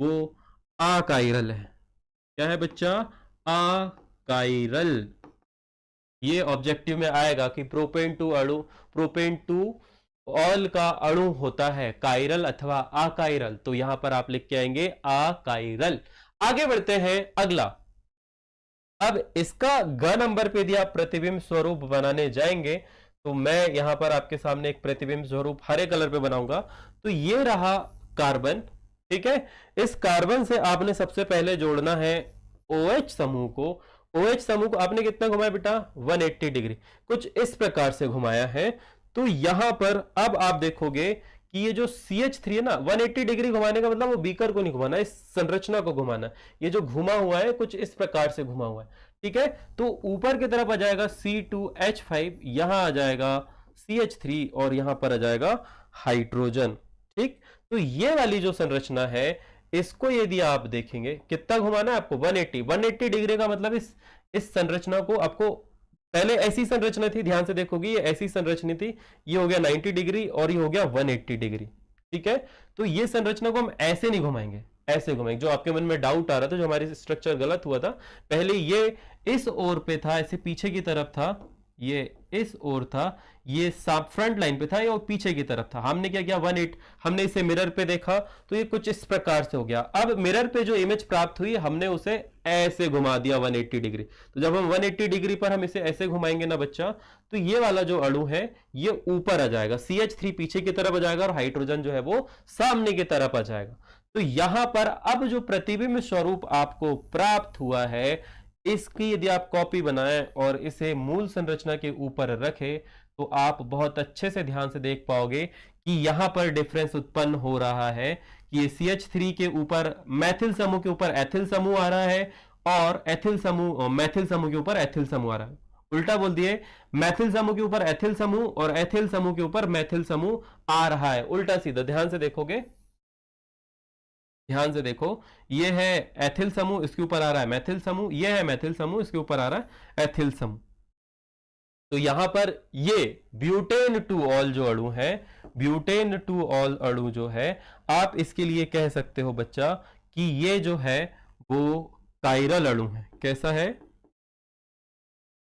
वो अकाइरल है। क्या है बच्चा? अकाइरल। ये ऑब्जेक्टिव में आएगा कि प्रोपेन टू ऑल का अणु होता है काइरल अथवा अकाइरल। तो यहां पर आप लिख के आएंगे अकाइरल। आगे बढ़ते हैं अगला। अब इसका ग नंबर पे यदि आप प्रतिबिंब स्वरूप बनाने जाएंगे, तो मैं यहां पर आपके सामने एक प्रतिबिंब स्वरूप हरे कलर पे बनाऊंगा। तो ये रहा कार्बन, ठीक है। इस कार्बन से आपने सबसे पहले जोड़ना है OH समूह को। OH समूह को आपने कितना घुमाया बेटा? 180 डिग्री, कुछ इस प्रकार से घुमाया है। तो यहां पर अब आप देखोगे कि ये जो CH3 है ना, 180 डिग्री घुमाने का मतलब वो बीकर को नहीं घुमाना, इस संरचना को घुमाना। ये जो घुमा हुआ है कुछ इस प्रकार से घुमा हुआ है, ठीक है। तो ऊपर की तरफ आ जाएगा C2H5, यहां आ जाएगा CH3 और यहां पर आ जाएगा हाइड्रोजन, ठीक। तो ये वाली जो संरचना है, इसको यदि आप देखेंगे कितना घुमाना है आपको? 180 डिग्री का मतलब इस संरचना को आपको पहले ऐसी संरचना थी, ध्यान से देखोगे, ये ऐसी संरचना थी, ये हो गया 90 डिग्री और ये हो गया 180 डिग्री। ठीक है, तो ये संरचना को हम ऐसे नहीं घुमाएंगे, ऐसे घुमाएंगे। जो आपके मन में डाउट आ रहा था, जो हमारी स्ट्रक्चर गलत हुआ था, पहले ये इस ओर पे था, ऐसे पीछे की तरफ था, ये इस ओर था, ये फ्रंट लाइन पे था, ये पीछे की तरफ था। हमने क्या किया, 180, हमने इसे मिरर पे देखा तो ये कुछ इस प्रकार से हो गया। अब मिरर पे जो इमेज प्राप्त हुई, हमने उसे ऐसे घुमा दिया 180 डिग्री। तो जब हम 180 डिग्री पर हम इसे ऐसे घुमाएंगे ना बच्चा, तो ये वाला जो अणु है ये ऊपर आ जाएगा, CH3 पीछे की तरफ आ जाएगा और हाइड्रोजन जो है वो सामने की तरफ आ जाएगा। तो यहां पर अब जो प्रतिबिंब स्वरूप आपको प्राप्त हुआ है, इसकी यदि आप कॉपी बनाएं और इसे मूल संरचना के ऊपर रखें, तो आप बहुत अच्छे से ध्यान से देख पाओगे कि यहां पर डिफरेंस उत्पन्न हो रहा है कि ये CH3 के ऊपर मैथिल समूह के ऊपर एथिल समूह आ रहा है और एथिल समूह मैथिल समूह के ऊपर एथिल समूह आ रहा है। उल्टा बोल दिए, मैथिल समूह के ऊपर एथिल समूह और एथिल समूह के ऊपर मैथिल समूह आ रहा है, उल्टा सीधा। ध्यान से देखोगे, ध्यान से देखो, ये है एथिल समूह, इसके ऊपर आ रहा है मैथिल समूह, ये है मैथिल समूह, इसके ऊपर आ रहा है एथिल समूह। तो यहां पर ये ब्यूटेन टू ऑल जो अणु है, ब्यूटेन टू ऑल अणु जो है, आप इसके लिए कह सकते हो बच्चा कि ये जो है वो कायरल अणु है। कैसा है,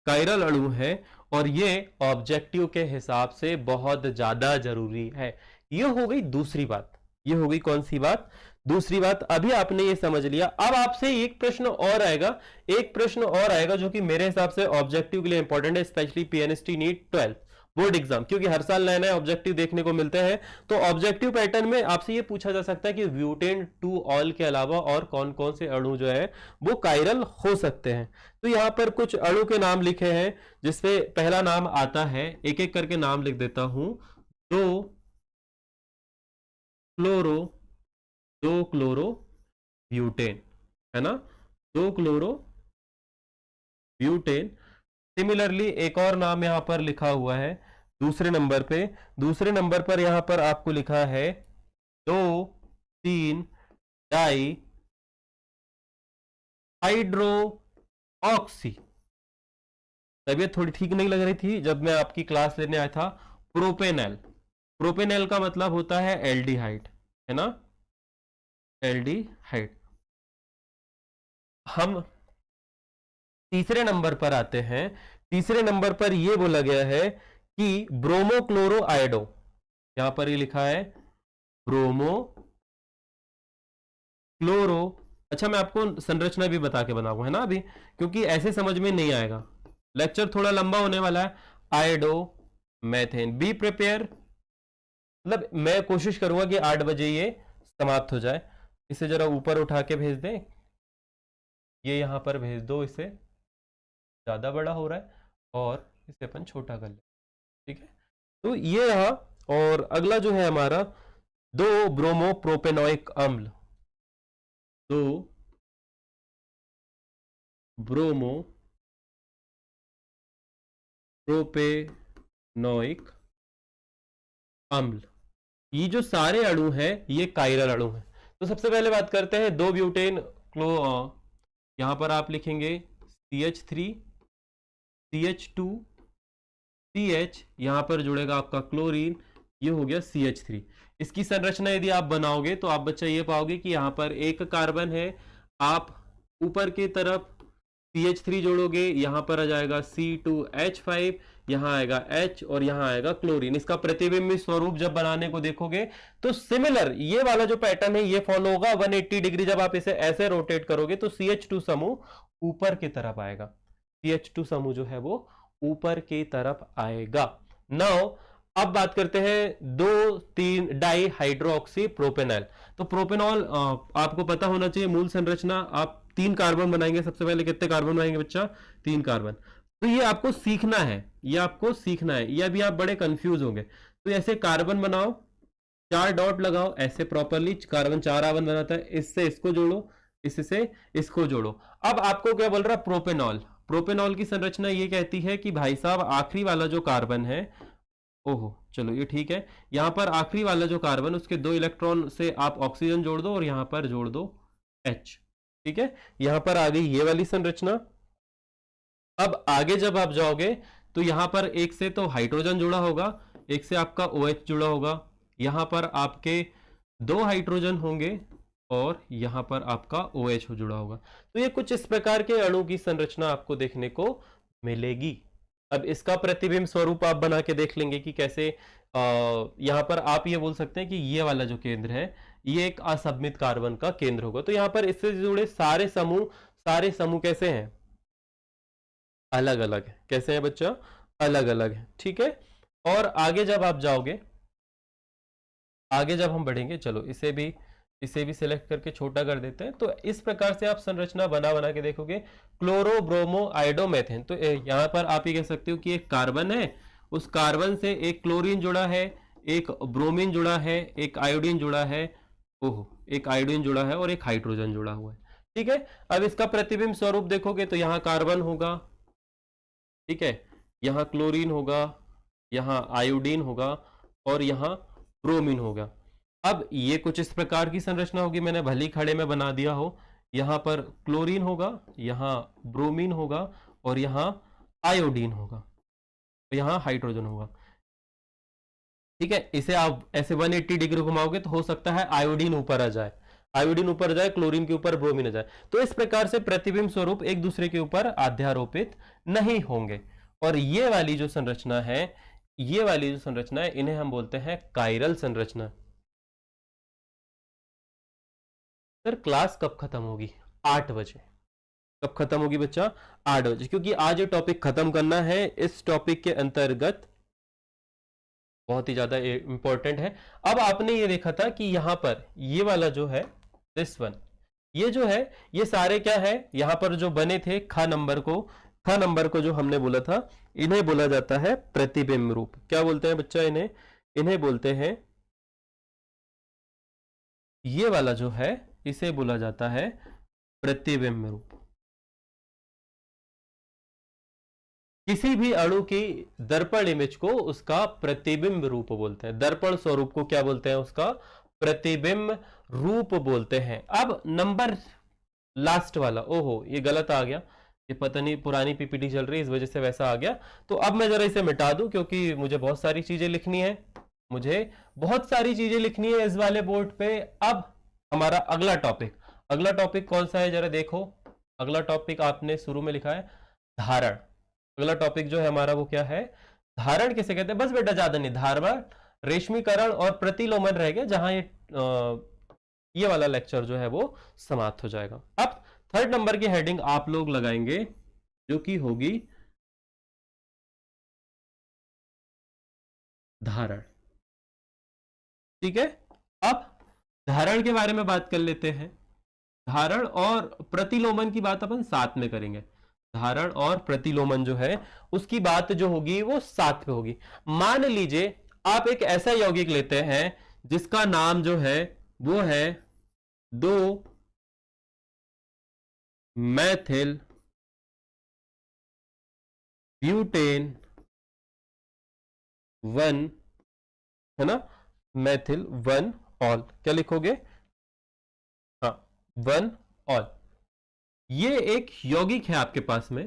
कायरल अणु है, और ये ऑब्जेक्टिव के हिसाब से बहुत ज्यादा जरूरी है। ये हो गई दूसरी बात, ये हो गई कौन सी बात, दूसरी बात। अभी आपने ये समझ लिया, अब आपसे एक प्रश्न और आएगा, एक प्रश्न और आएगा जो कि मेरे हिसाब से ऑब्जेक्टिव के लिए इंपॉर्टेंट है, specially PNST NEET 12 board exam, क्योंकि हर साल नए नए ऑब्जेक्टिव देखने को मिलते हैं। तो ऑब्जेक्टिव पैटर्न में आपसे ये पूछा जा सकता है कि ब्यूटेन टू ऑल के अलावा और कौन कौन से अणु जो है वो कायरल हो सकते हैं। तो यहां पर कुछ अणु के नाम लिखे हैं, जिसपे पहला नाम आता है, एक एक करके नाम लिख देता हूं। दो क्लोरो ब्यूटेन, है ना, 2 क्लोरो ब्यूटेन। सिमिलरली एक और नाम यहां पर लिखा हुआ है दूसरे नंबर पे, दूसरे नंबर पर यहां पर आपको लिखा है 2,3 डाई हाइड्रो ऑक्सी। तबीयत थोड़ी ठीक नहीं लग रही थी जब मैं आपकी क्लास लेने आया था। प्रोपेनल, प्रोपेनल का मतलब होता है एल्डिहाइड, है ना, एल्डिहाइड। हम तीसरे नंबर पर आते हैं। तीसरे नंबर पर यह बोला गया है कि ब्रोमोक्लोरो आयोडो, यहां पर ये लिखा है ब्रोमो क्लोरो। अच्छा, मैं आपको संरचना भी बता के बनाऊंगा, है ना अभी, क्योंकि ऐसे समझ में नहीं आएगा, लेक्चर थोड़ा लंबा होने वाला है। आयोडो मैथेन, बी प्रिपेयर, मतलब मैं कोशिश करूंगा कि 8 बजे ये समाप्त हो जाए। इसे जरा ऊपर उठा के भेज दें, ये यहां पर भेज दो, इसे ज्यादा बड़ा हो रहा है, और इसे अपन छोटा कर ले, ठीक है। तो ये रहा, और अगला जो है हमारा 2 ब्रोमो प्रोपेनोइक अम्ल, 2 ब्रोमो प्रोपेनोइक अम्ल। ये जो सारे अणु हैं ये कायरल अणु हैं। तो सबसे पहले बात करते हैं 2 ब्यूटेन क्लो, यहां पर आप लिखेंगे CH3 CH2 CH, यहां पर जुड़ेगा आपका क्लोरीन, ये हो गया CH3। इसकी संरचना यदि आप बनाओगे तो आप बच्चा ये पाओगे कि यहां पर एक कार्बन है, आप ऊपर की तरफ CH3 जोड़ोगे, यहां पर आ जाएगा C2H5, यहां आएगा H और यहां आएगा क्लोरीन। इसका प्रतिबिंब स्वरूप जब बनाने को देखोगे तो सिमिलर ये वाला जो पैटर्न है ये फॉलो होगा 180 डिग्री। जब आप इसे ऐसे रोटेट करोगे तो CH2 समूह ऊपर की तरफ आएगा, CH2 समूह जो है वो ऊपर की तरफ आएगा। नाउ अब बात करते हैं 2,3 डाई हाइड्रोक्सी प्रोपेनॉल। तो प्रोपेनॉल आपको पता होना चाहिए मूल संरचना। आप 3 कार्बन बनाएंगे, सबसे पहले कितने कार्बन बनाएंगे बच्चा, 3 कार्बन। तो ये आपको सीखना है, ये आपको सीखना है, ये अभी आप बड़े कंफ्यूज होंगे। तो ऐसे कार्बन बनाओ, 4 डॉट लगाओ ऐसे प्रॉपरली, कार्बन 4 कार्बन बनाता है, इससे इसको जोड़ो, इससे इसको जोड़ो। अब आपको क्या बोल रहा है, प्रोपेनॉल। प्रोपेनॉल की संरचना ये कहती है कि भाई साहब आखिरी वाला जो कार्बन है, ओहो चलो ये ठीक है, यहां पर आखिरी वाला जो कार्बन उसके 2 इलेक्ट्रॉन से आप ऑक्सीजन जोड़ दो और यहां पर जोड़ दो H, ठीक है। यहां पर आ गई ये वाली संरचना। अब आगे जब आप जाओगे तो यहां पर एक से तो हाइड्रोजन जुड़ा होगा, एक से आपका OH जुड़ा होगा, यहां पर आपके 2 हाइड्रोजन होंगे और यहां पर आपका OH जुड़ा होगा। तो ये कुछ इस प्रकार के अणु की संरचना आपको देखने को मिलेगी। अब इसका प्रतिबिंब स्वरूप आप बना के देख लेंगे कि कैसे यहां पर आप ये बोल सकते हैं कि ये वाला जो केंद्र है ये एक असममित कार्बन का केंद्र होगा। तो यहां पर इससे जुड़े सारे समूह कैसे हैं? अलग अलग है। कैसे हैं बच्चा? अलग अलग है। ठीक है। और आगे जब आप जाओगे, आगे जब हम बढ़ेंगे, चलो इसे भी सिलेक्ट करके छोटा कर देते हैं। तो इस प्रकार से आप संरचना बना के देखोगे। क्लोरो ब्रोमो आयोडोमेथेन, तो यहां पर आप ये कह सकते हो कि एक कार्बन है, उस कार्बन से एक क्लोरीन जुड़ा है, एक ब्रोमीन जुड़ा है, एक आयोडीन जुड़ा है, ओहो, एक आयोडीन जुड़ा है और एक हाइड्रोजन जुड़ा हुआ है। ठीक है। अब इसका प्रतिबिंब स्वरूप देखोगे तो यहां कार्बन होगा, ठीक है, यहां क्लोरीन होगा, यहां आयोडीन होगा और यहां ब्रोमीन होगा। अब ये कुछ इस प्रकार की संरचना होगी, मैंने भली खड़े में बना दिया हो। यहां पर क्लोरीन होगा, यहां ब्रोमीन होगा और यहां आयोडीन होगा, तो यहां हाइड्रोजन होगा। ठीक है। इसे आप ऐसे 180 डिग्री घुमाओगे तो हो सकता है आयोडीन ऊपर आ जाए, आयोडीन ऊपर जाए, क्लोरीन के ऊपर ब्रोमीन आ जाए। तो इस प्रकार से प्रतिबिंब स्वरूप एक दूसरे के ऊपर अध्यारोपित नहीं होंगे। और ये वाली जो संरचना है, ये वाली जो संरचना है, इन्हें हम बोलते हैं कायरल संरचना। सर क्लास कब खत्म होगी? 8 बजे। कब खत्म होगी बच्चा? 8 बजे, क्योंकि आज ये टॉपिक खत्म करना है। इस टॉपिक के अंतर्गत बहुत ही ज्यादा इंपॉर्टेंट है। अब आपने ये देखा था कि यहां पर ये वाला जो है, दिस वन, ये जो है, ये सारे क्या है, यहां पर जो बने थे ख नंबर को जो हमने बोला था, इन्हें बोला जाता है प्रतिबिंब रूप। क्या बोलते हैं बच्चा इन्हें? इन्हें बोलते हैं, ये वाला जो है इसे बोला जाता है प्रतिबिंब रूप। किसी भी अणु की दर्पण इमेज को उसका प्रतिबिंब रूप बोलते हैं। दर्पण स्वरूप को क्या बोलते हैं? उसका प्रतिबिंब रूप बोलते हैं। अब नंबर लास्ट वाला, ओहो ये गलत आ गया, ये पता नहीं पुरानी पीपीटी चल रही है इस वजह से वैसा आ गया। तो अब मैं जरा इसे मिटा दूं, क्योंकि मुझे बहुत सारी चीजें लिखनी है, मुझे बहुत सारी चीजें लिखनी है इस वाले बोर्ड पे। अब हमारा अगला टॉपिक कौन सा है जरा देखो। अगला टॉपिक आपने शुरू में लिखा है धारण। अगला टॉपिक जो है हमारा वो क्या है? धारण किसे कहते हैं? बस बेटा ज्यादा नहीं, धारण, रेशमीकरण और प्रतिलोमन रह गया, जहां ये वाला लेक्चर जो है वो समाप्त हो जाएगा। अब थर्ड नंबर की हेडिंग आप लोग लगाएंगे जो कि होगी धारण। ठीक है। अब धारण के बारे में बात कर लेते हैं। धारण और प्रतिलोमन की बात अपन साथ में करेंगे। धारण और प्रतिलोमन जो है उसकी बात जो होगी वो साथ में होगी। मान लीजिए आप एक ऐसा यौगिक लेते हैं जिसका नाम जो है वो है 2 मैथिल ब्यूटेन 1, है ना, मैथिल 1 ऑल। क्या लिखोगे? हाँ, 1 ऑल। ये एक यौगिक है आपके पास में।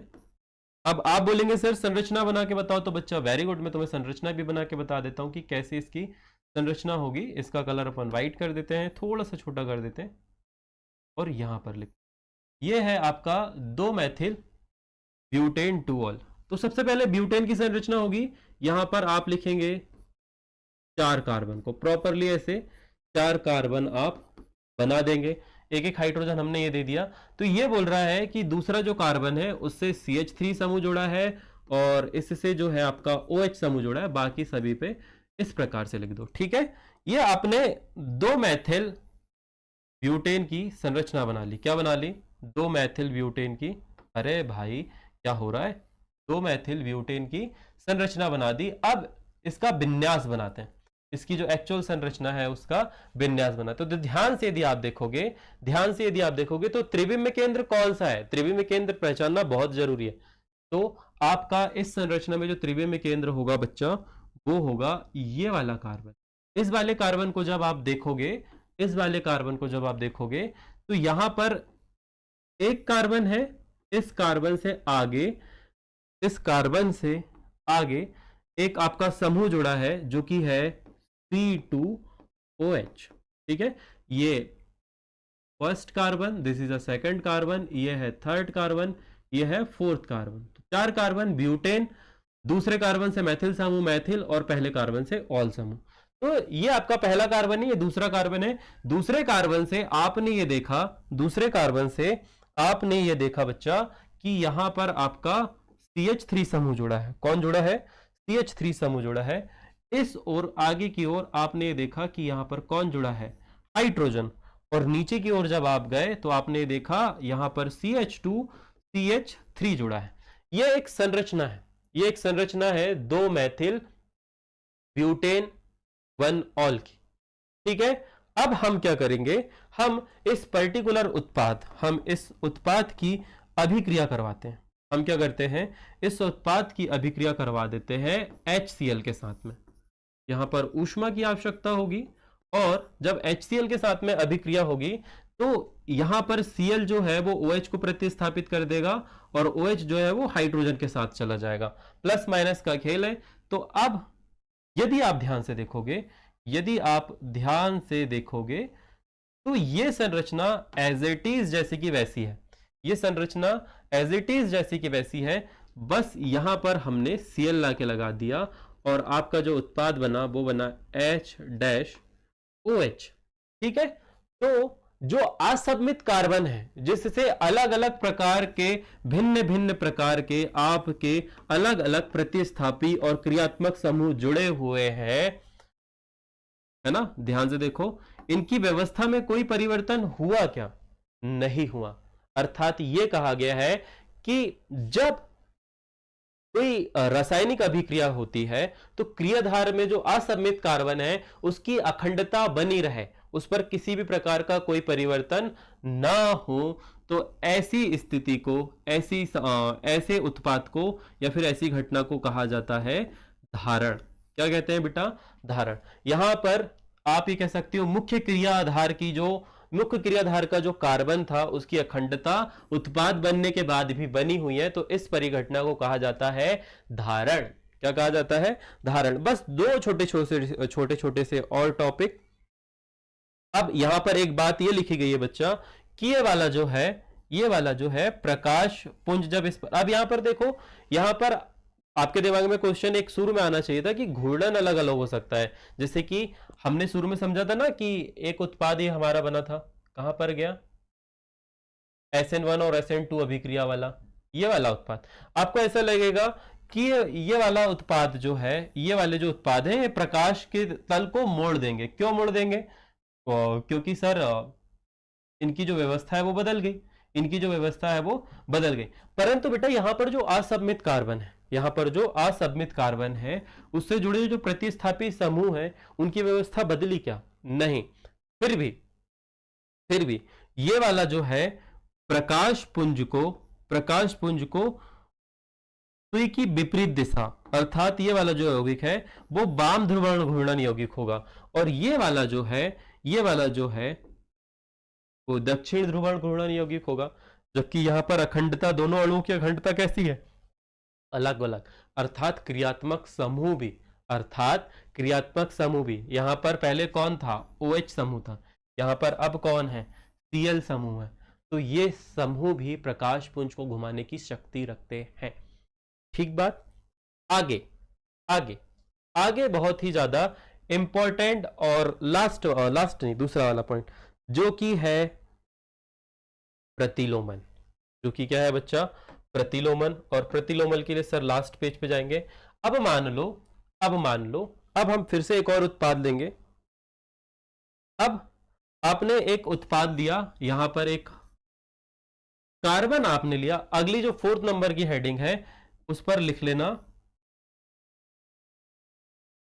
अब आप बोलेंगे सर संरचना बना के बताओ, तो बच्चा वेरी गुड, मैं तुम्हें संरचना भी बना के बता देता हूं कि कैसे इसकी संरचना होगी। इसका कलर अपन व्हाइट कर देते हैं, थोड़ा सा छोटा कर देते हैं और यहां पर लिख, ये है आपका 2 मैथिल ब्यूटेन 2 ऑल। तो सबसे पहले ब्यूटेन की संरचना होगी, यहां पर आप लिखेंगे 4 कार्बन को प्रॉपरली, ऐसे 4 कार्बन आप बना देंगे। एक एक हाइड्रोजन हमने ये दे दिया। तो ये बोल रहा है कि दूसरा जो कार्बन है उससे CH3 समूह जुड़ा है और इससे जो है आपका OH समूह जुड़ा है, बाकी सभी पे इस प्रकार से लिख दो। ठीक है। ये आपने 2 मैथिल ब्यूटेन की संरचना बना ली। क्या बना ली? 2 मैथिल ब्यूटेन की, अरे भाई क्या हो रहा है, 2 मैथिल ब्यूटेन की संरचना बना दी। अब इसका विन्यास बनाते हैं, इसकी जो एक्चुअल संरचना है उसका विन्यास बना। तो ध्यान से यदि आप देखोगे तो त्रिविम केंद्र कौन सा है? त्रिविम केंद्र पहचानना बहुत जरूरी है। तो आपका इस संरचना में जो त्रिविम केंद्र होगा बच्चा, वो होगा ये वाला कार्बन। इस वाले कार्बन को जब आप देखोगे, तो यहां पर एक कार्बन है, इस कार्बन से आगे इस कार्बन से आगे एक आपका समूह जुड़ा है जो कि है C2OH। ठीक है, ये first carbon, this is a second carbon, ये है थर्ड कार्बन, ये है फोर्थ कार्बन। तो 4 कार्बन ब्यूटेन, दूसरे कार्बन से मैथिल समूह मैथिल, और पहले कार्बन से ऑल समूह। तो ये आपका पहला कार्बन है, ये दूसरा कार्बन है। दूसरे कार्बन से आपने ये देखा, दूसरे कार्बन से आपने ये देखा बच्चा कि यहां पर आपका CH3 समूह जुड़ा है। कौन जुड़ा है? CH3 समूह जुड़ा है। इस और आगे की ओर आपने ये देखा कि यहां पर कौन जुड़ा है? हाइड्रोजन। और नीचे की ओर जब आप गए तो आपने देखा यहां पर CH2 CH3 जुड़ा है। यह एक संरचना है, यह एक संरचना है 2 मैथिल ब्यूटेन 1 ऑल की। ठीक है, अब हम क्या करेंगे, हम इस पर्टिकुलर उत्पाद, हम इस उत्पाद की अभिक्रिया करवाते हैं। हम क्या करते हैं, इस उत्पाद की अभिक्रिया करवा देते हैं HCl के साथ में। यहां पर ऊष्मा की आवश्यकता होगी, और जब HCl के साथ में अभिक्रिया होगी तो यहां पर Cl जो है वो OH को प्रतिस्थापित कर देगा, और OH जो है वो हाइड्रोजन के साथ चला जाएगा। प्लस माइनस का खेल है। तो अब यदि आप ध्यान से देखोगे, यदि आप ध्यान से देखोगे तो ये संरचना एज इट इज जैसी की वैसी है। ये संरचना एज इट इज जैसी की वैसी है, बस यहां पर हमने Cl ला के लगा दिया, और आपका जो उत्पाद बना वो बना H-OH। ठीक है, तो जो असममित कार्बन है, जिससे अलग अलग प्रकार के, भिन्न भिन्न प्रकार के आपके अलग अलग प्रतिस्थापी और क्रियात्मक समूह जुड़े हुए हैं, है ना, ध्यान से देखो, इनकी व्यवस्था में कोई परिवर्तन हुआ क्या? नहीं हुआ। अर्थात यह कहा गया है कि जब कोई रासायनिक अभिक्रिया होती है तो क्रियाधार में जो असममित कार्बन है उसकी अखंडता बनी रहे, उस पर किसी भी प्रकार का कोई परिवर्तन ना हो, तो ऐसी स्थिति को, ऐसे उत्पाद को या फिर ऐसी घटना को कहा जाता है धारण। क्या कहते हैं बेटा? धारण। यहां पर आप ये कह सकते हो मुख्य क्रियाधार की, जो मुख्य क्रियाधार का जो कार्बन था उसकी अखंडता उत्पाद बनने के बाद भी बनी हुई है, तो इस परिघटना को कहा जाता है धारण। क्या कहा जाता है? धारण। बस 2 छोटे छोटे से और टॉपिक। अब यहां पर एक बात ये लिखी गई है बच्चा कि ये वाला जो है प्रकाश पुंज, जब इस पर, अब यहां पर देखो, यहां पर आपके दिमाग में क्वेश्चन एक शुरू में आना चाहिए था कि घूर्णन अलग अलग हो सकता है। जैसे कि हमने शुरू में समझा था ना कि एक उत्पाद ये हमारा बना था, कहां पर गया? SN1 और SN2 अभिक्रिया वाला, ये वाला उत्पाद। आपको ऐसा लगेगा कि ये वाला उत्पाद जो है, ये वाले जो उत्पाद है, ये प्रकाश के तल को मोड़ देंगे। क्यों मोड़ देंगे? क्योंकि सर इनकी जो व्यवस्था है वो बदल गई, इनकी जो व्यवस्था है वो बदल गई। परंतु बेटा यहां पर जो असममित कार्बन है, यहां पर जो असममित कार्बन है, उससे जुड़े जो प्रतिस्थापी समूह है, उनकी व्यवस्था बदली क्या? नहीं। फिर भी ये वाला जो है प्रकाश पुंज को सुई की विपरीत दिशा, अर्थात ये वाला जो यौगिक है वो वाम ध्रुवण घूर्णन यौगिक होगा, और ये वाला जो है वो दक्षिण ध्रुवण घूर्णन यौगिक होगा। जबकि यहां पर अखंडता, दोनों अणुओं की अखंडता कैसी है? अलग अलग। अर्थात क्रियात्मक समूह भी, यहां पर पहले कौन था? OH समूह था, यहां पर अब कौन है? Cl समूह है। तो ये समूह भी प्रकाश पुंज को घुमाने की शक्ति रखते हैं। ठीक बात। आगे बहुत ही ज्यादा इंपॉर्टेंट और लास्ट नहीं, दूसरा वाला पॉइंट जो कि है प्रतिलोमन। जो कि क्या है बच्चा? प्रतिलोमन। और प्रतिलोमन के लिए सर लास्ट पेज पे जाएंगे। अब मान लो अब हम फिर से एक और उत्पाद लेंगे। अब आपने एक उत्पाद दिया, यहां पर एक कार्बन आपने लिया, अगली जो 4th नंबर की हेडिंग है उस पर लिख लेना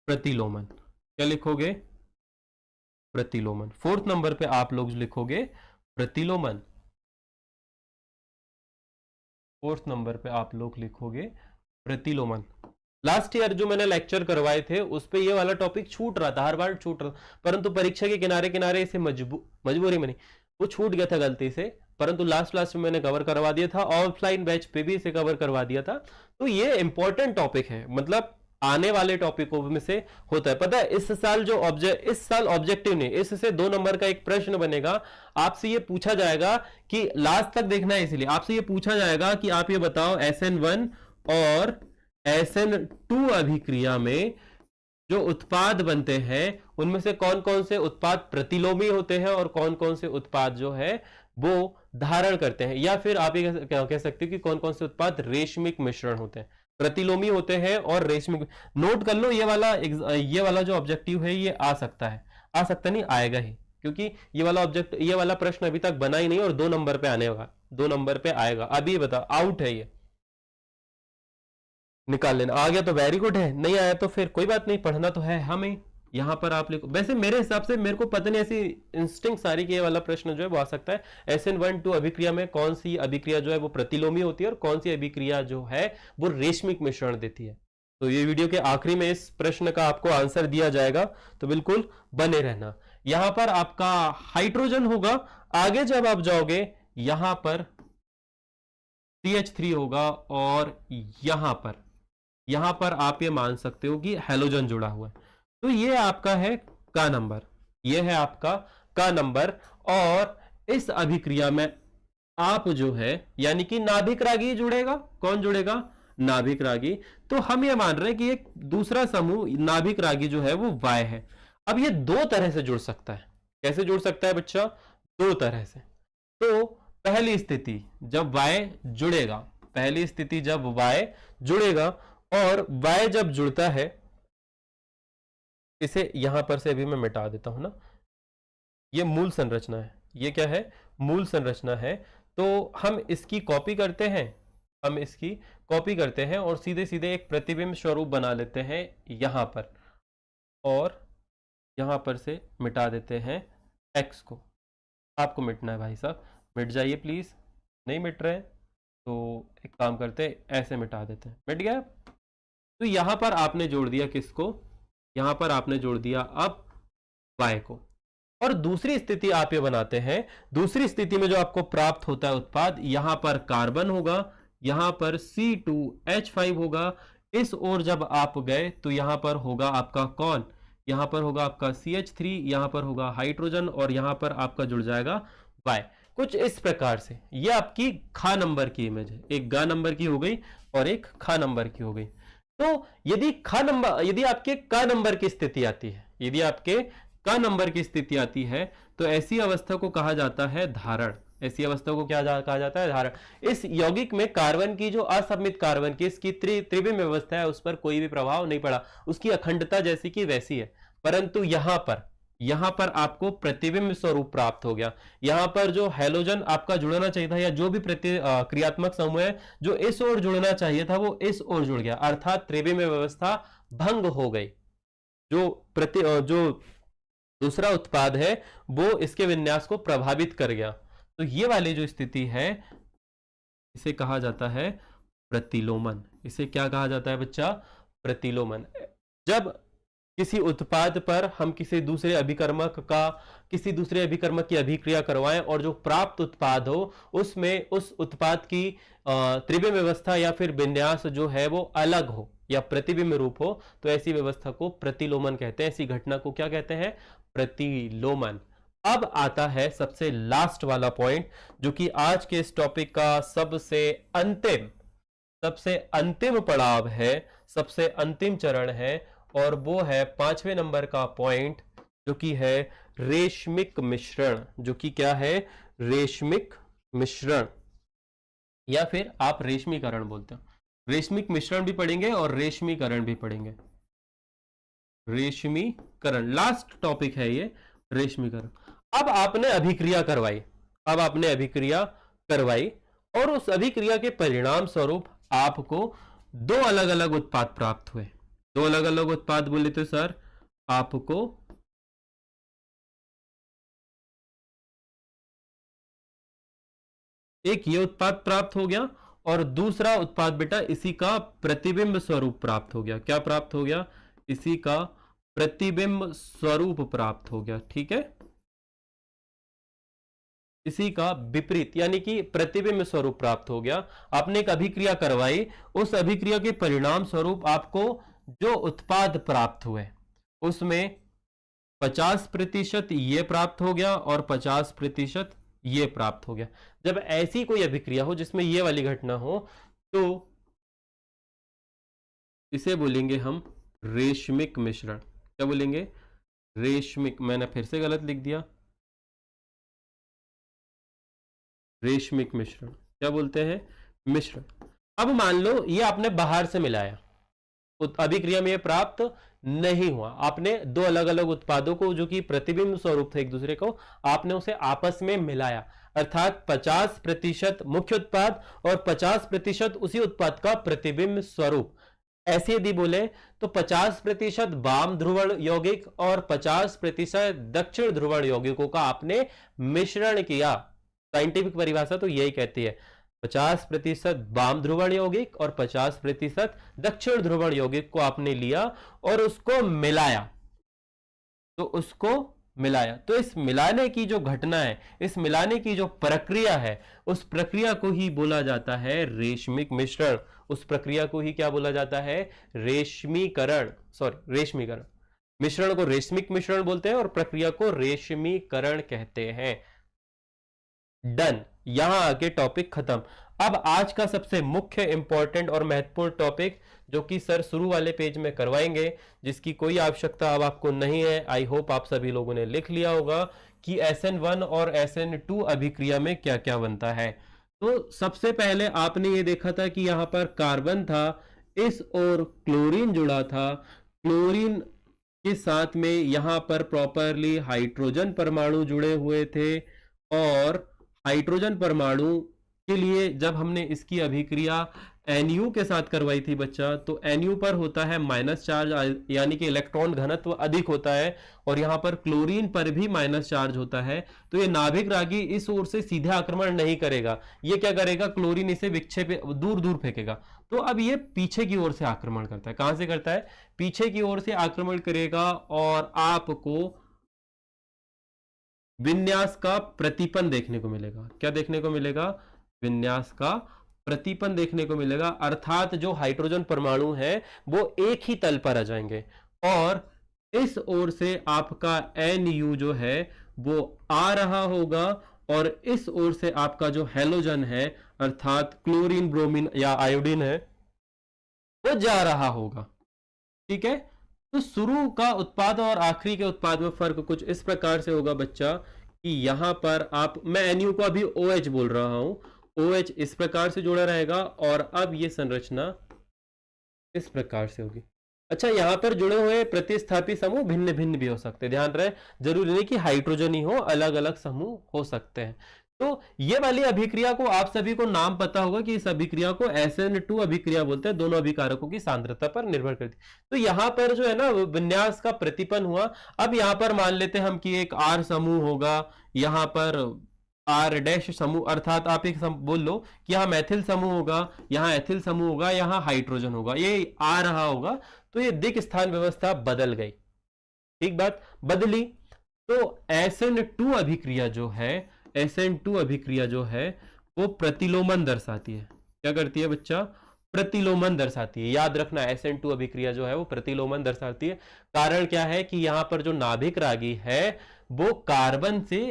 प्रतिलोमन। क्या लिखोगे? प्रतिलोमन। 4th नंबर पे आप लोग लिखोगे प्रतिलोमन। 4th नंबर पे आप लोग लिखोगे प्रतिलोमन। लास्ट ईयर जो मैंने लेक्चर करवाए थे उस पे ये वाला टॉपिक छूट रहा था, हर बार छूट रहा था, परंतु परीक्षा के किनारे किनारे इसे मजबूरी में नहीं, वो छूट गया था गलती से, परंतु लास्ट में मैंने कवर करवा दिया था, ऑफलाइन बैच पे भी इसे कवर करवा दिया था। तो ये इंपॉर्टेंट टॉपिक है, मतलब आने वाले टॉपिकों में से होता है। पता है इस साल ऑब्जेक्टिव नहीं, इससे 2 नंबर का एक प्रश्न बनेगा। आपसे ये पूछा जाएगा कि लास्ट तक देखना है, इसलिए आपसे ये पूछा जाएगा कि आप ये बताओ SN1 और SN2 अभिक्रिया में जो उत्पाद बनते हैं उनमें से कौन कौन से उत्पाद प्रतिलोमी होते हैं और कौन कौन से उत्पाद जो है वो धारण करते हैं, या फिर आप ये कह सकते हो कि कौन कौन से उत्पाद रेशमिक मिश्रण होते हैं, प्रतिलोमी होते हैं और रेशमिक। नोट कर लो, ये वाला जो ऑब्जेक्टिव है ये आ सकता है, आ सकता नहीं आएगा ही, क्योंकि ये वाला प्रश्न अभी तक बना ही नहीं और 2 नंबर पे आने वाला, 2 नंबर पे आएगा। अभी बता, आउट है, ये निकाल लेना। आ गया तो वेरी गुड है, नहीं आया तो फिर कोई बात नहीं, पढ़ना तो है हमें। यहां पर आप लिखो, वैसे मेरे हिसाब से मेरे को पता नहीं, ऐसी इंस्टिंक्ट सारी कि ये वाला प्रश्न जो है वो आ सकता है। SN1-2 अभिक्रिया में कौन सी अभिक्रिया जो है वो प्रतिलोमी होती है और कौन सी अभिक्रिया जो है वो रेशमिक मिश्रण देती है। तो ये वीडियो के आखिरी में इस प्रश्न का आपको आंसर दिया जाएगा, तो बिल्कुल बने रहना। यहां पर आपका हाइड्रोजन होगा, आगे जब आप जाओगे यहां पर CH3 होगा और यहां पर आप ये मान सकते हो कि हैलोजन जुड़ा हुआ है। तो ये आपका है का नंबर, ये है आपका का नंबर। और इस अभिक्रिया में आप जो है यानी कि नाभिक रागी जुड़ेगा। कौन जुड़ेगा? नाभिक रागी। तो हम ये मान रहे हैं कि एक दूसरा समूह नाभिक रागी जो है वो Y है। अब ये 2 तरह से जुड़ सकता है। कैसे जुड़ सकता है बच्चा? 2 तरह से। तो पहली स्थिति जब Y जुड़ेगा, पहली स्थिति जब Y जुड़ेगा, और Y जब जुड़ता है, इसे यहां पर से अभी मैं मिटा देता हूं ना, ये मूल संरचना है। ये क्या है? मूल संरचना है। तो हम इसकी कॉपी करते हैं, हम इसकी कॉपी करते हैं और सीधे सीधे एक प्रतिबिंब स्वरूप बना लेते हैं यहां पर, और यहां पर से मिटा देते हैं x को। आपको मिटना है भाई साहब, मिट जाइए प्लीज। नहीं मिट रहे तो एक काम करते हैं, ऐसे मिटा देते हैं। मिट गया। तो यहां पर आपने जोड़ दिया किसको? यहां पर आपने जोड़ दिया अब Y को। और दूसरी स्थिति आप ये बनाते हैं, दूसरी स्थिति में जो आपको प्राप्त होता है उत्पाद, यहां पर कार्बन होगा, यहां पर C2H5 होगा। इस ओर जब आप गए तो यहां पर होगा आपका कौन? यहां पर होगा आपका CH3, यहां पर होगा हाइड्रोजन और यहां पर आपका जुड़ जाएगा Y। कुछ इस प्रकार से ये आपकी खा नंबर की इमेज है। एक गा नंबर की हो गई और एक खा नंबर की हो गई। तो यदि आपके का नंबर की स्थिति आती है, यदि आपके का नंबर की स्थिति आती है, तो ऐसी अवस्था को कहा जाता है धारण। ऐसी अवस्था को क्या कहा जाता है? धारण। इस यौगिक में कार्बन की जो असममित कार्बन की इसकी त्रिविम व्यवस्था है उस पर कोई भी प्रभाव नहीं पड़ा, उसकी अखंडता जैसी की वैसी है। परंतु यहां पर आपको प्रतिबिंब स्वरूप प्राप्त हो गया। यहां पर जो हैलोजन आपका जुड़ना चाहिए था, या जो भी क्रियात्मक समूह है जो इस ओर जुड़ना चाहिए था, वो इस ओर जुड़ गया, अर्थात त्रिविम व्यवस्था भंग हो गई। जो दूसरा उत्पाद है वो इसके विन्यास को प्रभावित कर गया। तो ये वाली जो स्थिति है इसे कहा जाता है प्रतिलोमन। इसे क्या कहा जाता है बच्चा? प्रतिलोमन। जब किसी उत्पाद पर हम किसी दूसरे अभिकर्मक की अभिक्रिया करवाएं और जो प्राप्त उत्पाद हो उसमें उस उत्पाद की त्रिविम व्यवस्था या फिर विन्यास जो है वो अलग हो या प्रतिबिंब रूप हो, तो ऐसी व्यवस्था को प्रतिलोमन कहते हैं। ऐसी घटना को क्या कहते हैं? प्रतिलोमन। अब आता है सबसे लास्ट वाला पॉइंट, जो कि आज के इस टॉपिक का सबसे अंतिम पड़ाव है, सबसे अंतिम चरण है, और वो है 5वें नंबर का पॉइंट, जो कि है रेशमिक मिश्रण। जो कि क्या है? रेशमिक मिश्रण, या फिर आप रेशमीकरण बोलते हो। रेशमिक मिश्रण भी पढ़ेंगे और रेशमीकरण भी पढ़ेंगे। रेशमीकरण लास्ट टॉपिक है ये, रेशमीकरण। अब आपने अभिक्रिया करवाई और उस अभिक्रिया के परिणाम स्वरूप आपको 2 अलग अलग उत्पाद प्राप्त हुए। 2 अलग अलग उत्पाद बोले तो सर आपको एक ये उत्पाद प्राप्त हो गया और दूसरा उत्पाद बेटा इसी का प्रतिबिंब स्वरूप प्राप्त हो गया। क्या प्राप्त हो गया? इसी का प्रतिबिंब स्वरूप प्राप्त हो गया। ठीक है, इसी का विपरीत यानी कि प्रतिबिंब स्वरूप प्राप्त हो गया। आपने एक अभिक्रिया करवाई, उस अभिक्रिया के परिणाम स्वरूप आपको जो उत्पाद प्राप्त हुए उसमें 50% ये प्राप्त हो गया और 50% ये प्राप्त हो गया। जब ऐसी कोई अभिक्रिया हो जिसमें ये वाली घटना हो तो इसे बोलेंगे हम रेशमिक मिश्रण। क्या बोलेंगे? रेशमिक। मैंने फिर से गलत लिख दिया, रेशमिक मिश्रण। क्या बोलते हैं? मिश्रण। अब मान लो ये आपने बाहर से मिलाया, अभिक्रिया में ये प्राप्त नहीं हुआ, आपने दो अलग अलग उत्पादों को जो कि प्रतिबिंब स्वरूप थे एक दूसरे को, आपने उसे आपस में मिलाया, अर्थात 50% मुख्य उत्पाद और 50% उसी उत्पाद का प्रतिबिंब स्वरूप। ऐसे यदि बोले तो 50% वाम ध्रुवण यौगिक और 50% दक्षिण ध्रुवण यौगिकों का आपने मिश्रण किया। साइंटिफिक परिभाषा तो यही कहती है, 50% वाम ध्रुवण यौगिक और 50% दक्षिण ध्रुवण यौगिक को आपने लिया और उसको मिलाया। तो इस मिलाने की जो घटना है, इस मिलाने की जो प्रक्रिया है, उस प्रक्रिया को ही बोला जाता है रेशमिक मिश्रण। उस प्रक्रिया को ही क्या बोला जाता है? रेशमीकरण। रेशमीकरण। मिश्रण को रेशमिक मिश्रण बोलते हैं और प्रक्रिया को रेशमीकरण कहते हैं। डन। यहां आके टॉपिक खत्म। अब आज का सबसे मुख्य इंपॉर्टेंट और महत्वपूर्ण टॉपिक जो कि सर शुरू वाले पेज में करवाएंगे, जिसकी कोई आवश्यकता अब आपको नहीं है, आई होप आप सभी लोगों ने लिख लिया होगा कि SN1 और SN2 अभिक्रिया में क्या क्या बनता है। तो सबसे पहले आपने ये देखा था कि यहां पर कार्बन था, इस ओर क्लोरीन जुड़ा था, क्लोरीन के साथ में यहां पर प्रॉपरली हाइड्रोजन परमाणु जुड़े हुए थे और हाइड्रोजन परमाणु के लिए जब हमने इसकी अभिक्रिया NU के साथ करवाई थी बच्चा, तो NU पर होता है माइनस चार्ज, यानी कि इलेक्ट्रॉन घनत्व अधिक होता है, और यहां पर क्लोरीन पर भी माइनस चार्ज होता है। तो ये नाभिक रागी इस ओर से सीधे आक्रमण नहीं करेगा, ये क्या करेगा? क्लोरीन इसे विक्षेप दूर दूर फेंकेगा। तो अब ये पीछे की ओर से आक्रमण करता है। कहां से करता है? पीछे की ओर से आक्रमण करेगा और आपको विन्यास का प्रतिपन देखने को मिलेगा। क्या देखने को मिलेगा? विन्यास का प्रतिपन देखने को मिलेगा, अर्थात जो हाइड्रोजन परमाणु है वो एक ही तल पर आ जाएंगे और इस ओर से आपका NU जो है वो आ रहा होगा और इस ओर से आपका जो हैलोजन है अर्थात क्लोरीन, ब्रोमीन या आयोडीन है वो जा रहा होगा। ठीक है, तो शुरू का उत्पाद और आखिरी के उत्पाद में फर्क कुछ इस प्रकार से होगा बच्चा कि यहां पर मैं NU को अभी OH बोल रहा हूं, OH इस प्रकार से जुड़ा रहेगा और अब ये संरचना इस प्रकार से होगी। अच्छा, यहां पर जुड़े हुए प्रतिस्थापी समूह भिन्न भिन्न भी हो सकते हैं, ध्यान रहे, जरूरी नहीं कि हाइड्रोजन ही हो, अलग अलग समूह हो सकते हैं। तो ये वाली अभिक्रिया को आप सभी को नाम पता होगा कि इस अभिक्रिया को SN2 अभिक्रिया बोलते हैं, दोनों अभिकारकों की सांद्रता पर निर्भर करती है। तो यहां पर जो है ना विन्यास का प्रतिपन हुआ। अब यहां पर मान लेते हैं हम कि एक R समूह होगा, यहां पर R' समूह, अर्थात आप एक बोल लो कि यहां मैथिल समूह होगा, यहां एथिल समूह होगा, यहां हाइड्रोजन होगा, ये आ रहा होगा। तो ये दिक् स्थान व्यवस्था बदल गई। ठीक बात, बदली। तो SN2 अभिक्रिया जो है, SN2 अभिक्रिया जो है वो प्रतिलोमन दर्शाती है। क्या करती है बच्चा? प्रतिलोमन दर्शाती है। याद रखना, SN2 अभिक्रिया जो है वो प्रतिलोमन दर्शाती है। कारण क्या है कि यहां पर जो नाभिक रागी है वो कार्बन से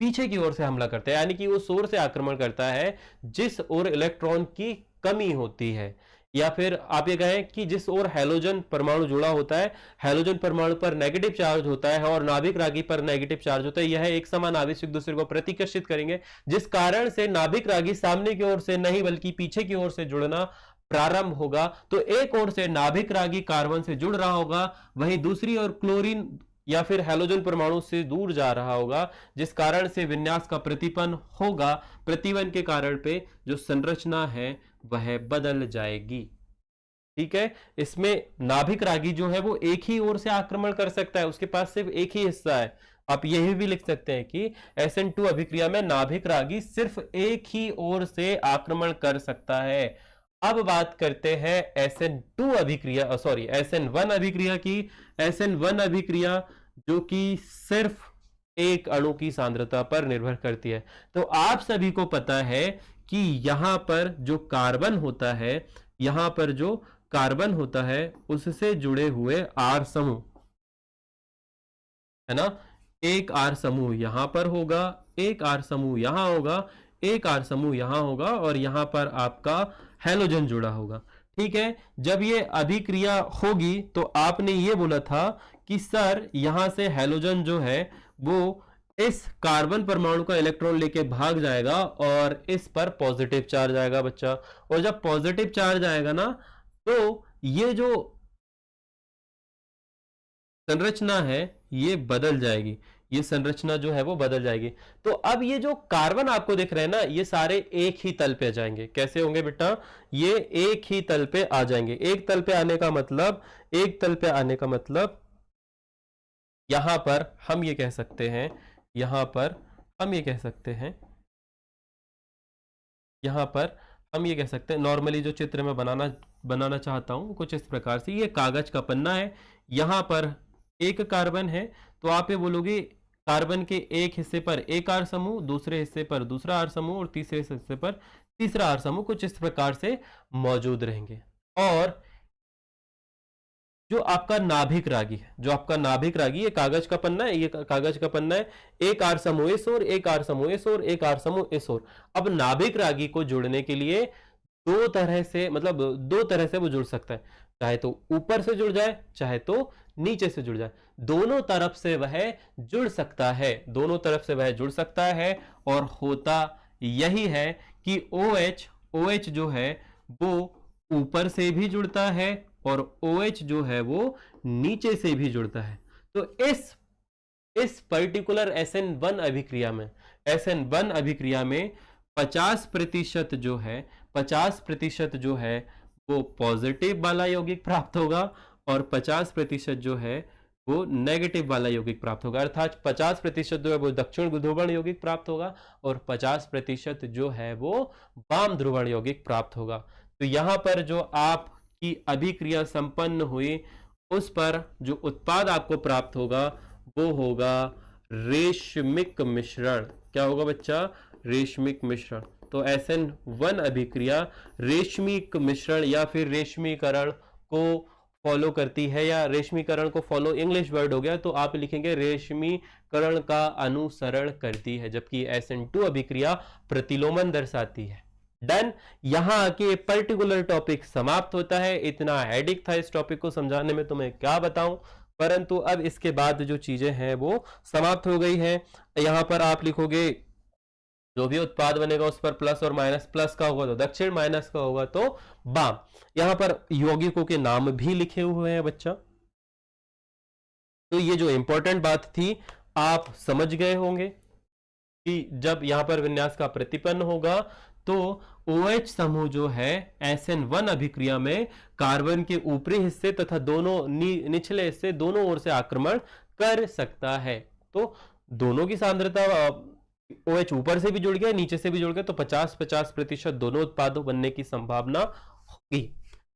पीछे की ओर से हमला करता है, यानी कि उस ओर से आक्रमण करता है जिस ओर इलेक्ट्रॉन की कमी होती है, या फिर आप ये कहें कि जिस ओर हैलोजन परमाणु जुड़ा होता है, हैलोजन परमाणु पर नेगेटिव चार्ज होता है और नाभिक रागी पर नेगेटिव चार्ज होता है। यह एक समान आवेश एक दूसरे को प्रतिकर्षित करेंगे, जिस कारण से नाभिक रागी सामने की ओर से नहीं बल्कि पीछे की ओर से जुड़ना प्रारंभ होगा। तो एक ओर से नाभिक रागी कार्बन से जुड़ रहा होगा, वहीं दूसरी ओर क्लोरीन या फिर हैलोजन परमाणु से दूर जा रहा होगा, जिस कारण से विन्यास का प्रतिपन होगा। प्रतिपन के कारण पे जो संरचना है वह बदल जाएगी। ठीक है, इसमें नाभिक रागी जो है वो एक ही ओर से आक्रमण कर सकता है, उसके पास सिर्फ एक ही हिस्सा है। आप यही भी लिख सकते हैं कि SN2 अभिक्रिया में नाभिक रागी सिर्फ एक ही ओर से आक्रमण कर सकता है। अब बात करते हैं SN2 अभिक्रिया, SN1 अभिक्रिया की। SN1 अभिक्रिया जो कि सिर्फ एक अणु की सांद्रता पर निर्भर करती है। तो आप सभी को पता है कि यहां पर जो कार्बन होता है, यहां पर जो कार्बन होता है उससे जुड़े हुए आर समूह है ना, एक आर समूह यहां पर होगा, एक आर समूह यहां होगा, एक आर समूह यहां होगा और यहां पर आपका हैलोजन जुड़ा होगा। ठीक है, जब ये अभिक्रिया होगी तो आपने ये बोला था कि सर यहां से हैलोजन जो है वो इस कार्बन परमाणु का इलेक्ट्रॉन लेके भाग जाएगा और इस पर पॉजिटिव चार्ज आएगा बच्चा। और जब पॉजिटिव चार्ज आएगा ना तो ये जो संरचना है ये बदल जाएगी, ये संरचना जो है वो बदल जाएगी। तो अब ये जो कार्बन आपको दिख रहे हैं ना, ये सारे एक ही तल पे आ जाएंगे। कैसे होंगे बेटा? ये एक ही तल पे आ जाएंगे। एक तल पे आने का मतलब, एक तल पे आने का मतलब यहां पर हम ये कह सकते हैं, यहां पर हम ये कह सकते हैं, यहां पर हम ये कह सकते हैं, नॉर्मली जो चित्र मैं बनाना चाहता हूं कुछ इस प्रकार से, ये कागज का पन्ना है, यहां पर एक कार्बन है, तो आप ये बोलोगे कार्बन के एक हिस्से पर एक आर समूह, दूसरे हिस्से पर दूसरा आर समूह और तीसरे हिस्से पर तीसरा आर समूह, कुछ इस प्रकार से मौजूद रहेंगे। और जो आपका नाभिक रागी है, जो आपका नाभिक रागी, ये कागज का पन्ना है, ये कागज का पन्ना है, एक आर समूह इस ओर, एक आर समूह इस ओर, एक आर समूह इस ओर। अब नाभिक रागी को जोड़ने के लिए दो तरह से, मतलब दो तरह से वो जुड़ सकता है, चाहे तो ऊपर से जुड़ जाए, चाहे तो नीचे से जुड़ जाए, दोनों तरफ से वह जुड़ सकता है, दोनों तरफ से वह जुड़ सकता है। और होता यही है कि OH जो है वो ऊपर से भी जुड़ता है और OH जो है वो नीचे से भी जुड़ता है। तो इस पर्टिकुलर SN1 अभिक्रिया में, SN1 अभिक्रिया में 50% जो है, 50% जो है वो पॉजिटिव वाला यौगिक प्राप्त होगा और 50% जो है वो नेगेटिव वाला यौगिक प्राप्त होगा। अर्थात 50% जो है वो दक्षिण ध्रुवण यौगिक प्राप्त होगा और 50% जो है वो वाम ध्रुवण यौगिक प्राप्त होगा। तो यहां पर जो आपकी अभिक्रिया संपन्न हुई उस पर जो उत्पाद आपको प्राप्त होगा वो होगा रेशमिक मिश्रण। क्या होगा बच्चा? रेशमिक मिश्रण। तो SN1 अभिक्रिया रेशमिक मिश्रण या फिर रेशमीकरण को फॉलो करती है, या रेशमीकरण को फॉलो इंग्लिश वर्ड हो गया तो आप लिखेंगे रेशमीकरण का अनुसरण करती है, जबकि SN2 अभिक्रिया प्रतिलोमन दर्शाती है। डन। यहां आके पर्टिकुलर टॉपिक समाप्त होता है। इतना हेडिक था इस टॉपिक को समझाने में, तुम्हें क्या बताऊं, परंतु अब इसके बाद जो चीजें हैं वो समाप्त हो गई है। यहां पर आप लिखोगे जो भी उत्पाद बनेगा उस पर प्लस और माइनस, प्लस का होगा तो दक्षिण, माइनस का होगा तो वाम। यहां पर यौगिकों के नाम भी लिखे हुए हैं बच्चा। तो ये जो इंपॉर्टेंट बात थी आप समझ गए होंगे कि जब यहां पर विन्यास का प्रतिपन्न होगा तो OH समूह जो है SN1 अभिक्रिया में कार्बन के ऊपरी हिस्से तथा दोनों निचले हिस्से दोनों ओर से आक्रमण कर सकता है। तो दोनों की सांद्रता, OH ऊपर से भी जुड़ गया, नीचे से भी जुड़ गया, तो 50-50% दोनों उत्पादों बनने की संभावना होगी।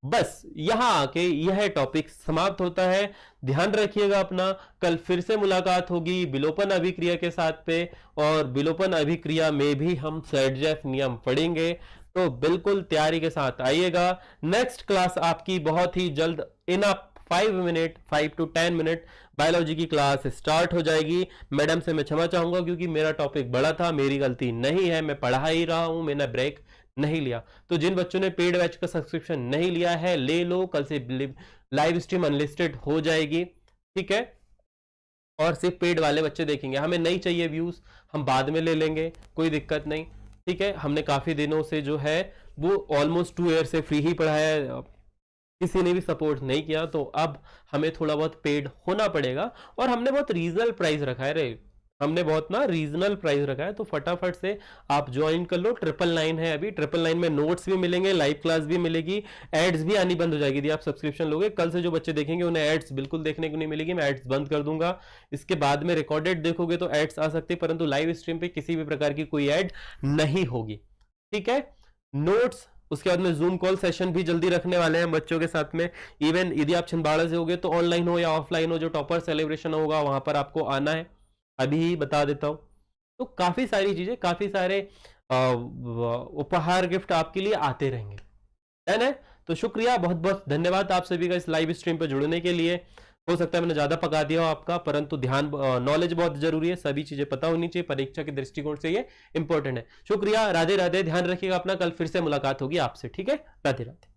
बस यहां आके यह टॉपिक समाप्त होता है। ध्यान रखिएगा अपना, कल फिर से मुलाकात होगी विलोपन अभिक्रिया के साथ पे, और विलोपन अभिक्रिया में भी हम सर्जेफ नियम पढ़ेंगे, तो बिल्कुल तैयारी के साथ आइएगा। नेक्स्ट क्लास आपकी बहुत ही जल्द, इन 5 to 10 मिनट बायोलॉजी की क्लास स्टार्ट हो जाएगी। मैडम से मैं क्षमा चाहूंगा क्योंकि मेरा टॉपिक बड़ा था, मेरी गलती नहीं है, मैं पढ़ा ही रहा हूं, मैंने ब्रेक नहीं लिया। तो जिन बच्चों ने पेड बैच का सब्सक्रिप्शन नहीं लिया है ले लो, कल से लाइव स्ट्रीम अनलिस्टेड हो जाएगी, ठीक है, और सिर्फ पेड वाले बच्चे देखेंगे। हमें नहीं चाहिए व्यूज, हम बाद में ले लेंगे, कोई दिक्कत नहीं, ठीक है। हमने काफी दिनों से जो है वो ऑलमोस्ट 2 ईयर से फ्री ही पढ़ाया है, किसी ने भी सपोर्ट नहीं किया, तो अब हमें थोड़ा बहुत पेड होना पड़ेगा। और हमने बहुत रीजनल प्राइस रखा है, हमने बहुत ना रीजनल प्राइस रखा है, तो फटाफट से आप ज्वाइन कर लो। 999 है अभी, 999 में नोट्स भी मिलेंगे, लाइव क्लास भी मिलेगी, एड्स भी आनी बंद हो जाएगी। यदि आप सब्सक्रिप्शन लोगे, कल से जो बच्चे देखेंगे उन्हें एड्स बिल्कुल देखने को नहीं मिलेगी, मैं एड्स बंद कर दूंगा। इसके बाद में रिकॉर्डेड देखोगे तो एड्स आ सकती है, परंतु लाइव स्ट्रीम पे किसी भी प्रकार की कोई एड नहीं होगी, ठीक है। नोट्स, उसके बाद में जूम कॉल सेशन भी जल्दी रखने वाले हैं बच्चों के साथ में। इवन यदि आप छिंदवाड़ा से होगे तो ऑनलाइन हो या ऑफलाइन हो, जो टॉपर सेलिब्रेशन होगा वहां पर आपको आना है, अभी ही बता देता हूं। तो काफी सारी चीजें, काफी सारे उपहार गिफ्ट आपके लिए आते रहेंगे, है ना। तो शुक्रिया, बहुत बहुत धन्यवाद आप सभी का इस लाइव स्ट्रीम पर जुड़ने के लिए। हो सकता है मैंने ज्यादा पका दिया हो आपका, परंतु ध्यान, नॉलेज बहुत जरूरी है, सभी चीजें पता होनी चाहिए, परीक्षा के दृष्टिकोण से ये इंपॉर्टेंट है। शुक्रिया, राधे राधे, ध्यान रखिएगा अपना, कल फिर से मुलाकात होगी आपसे, ठीक है, राधे राधे।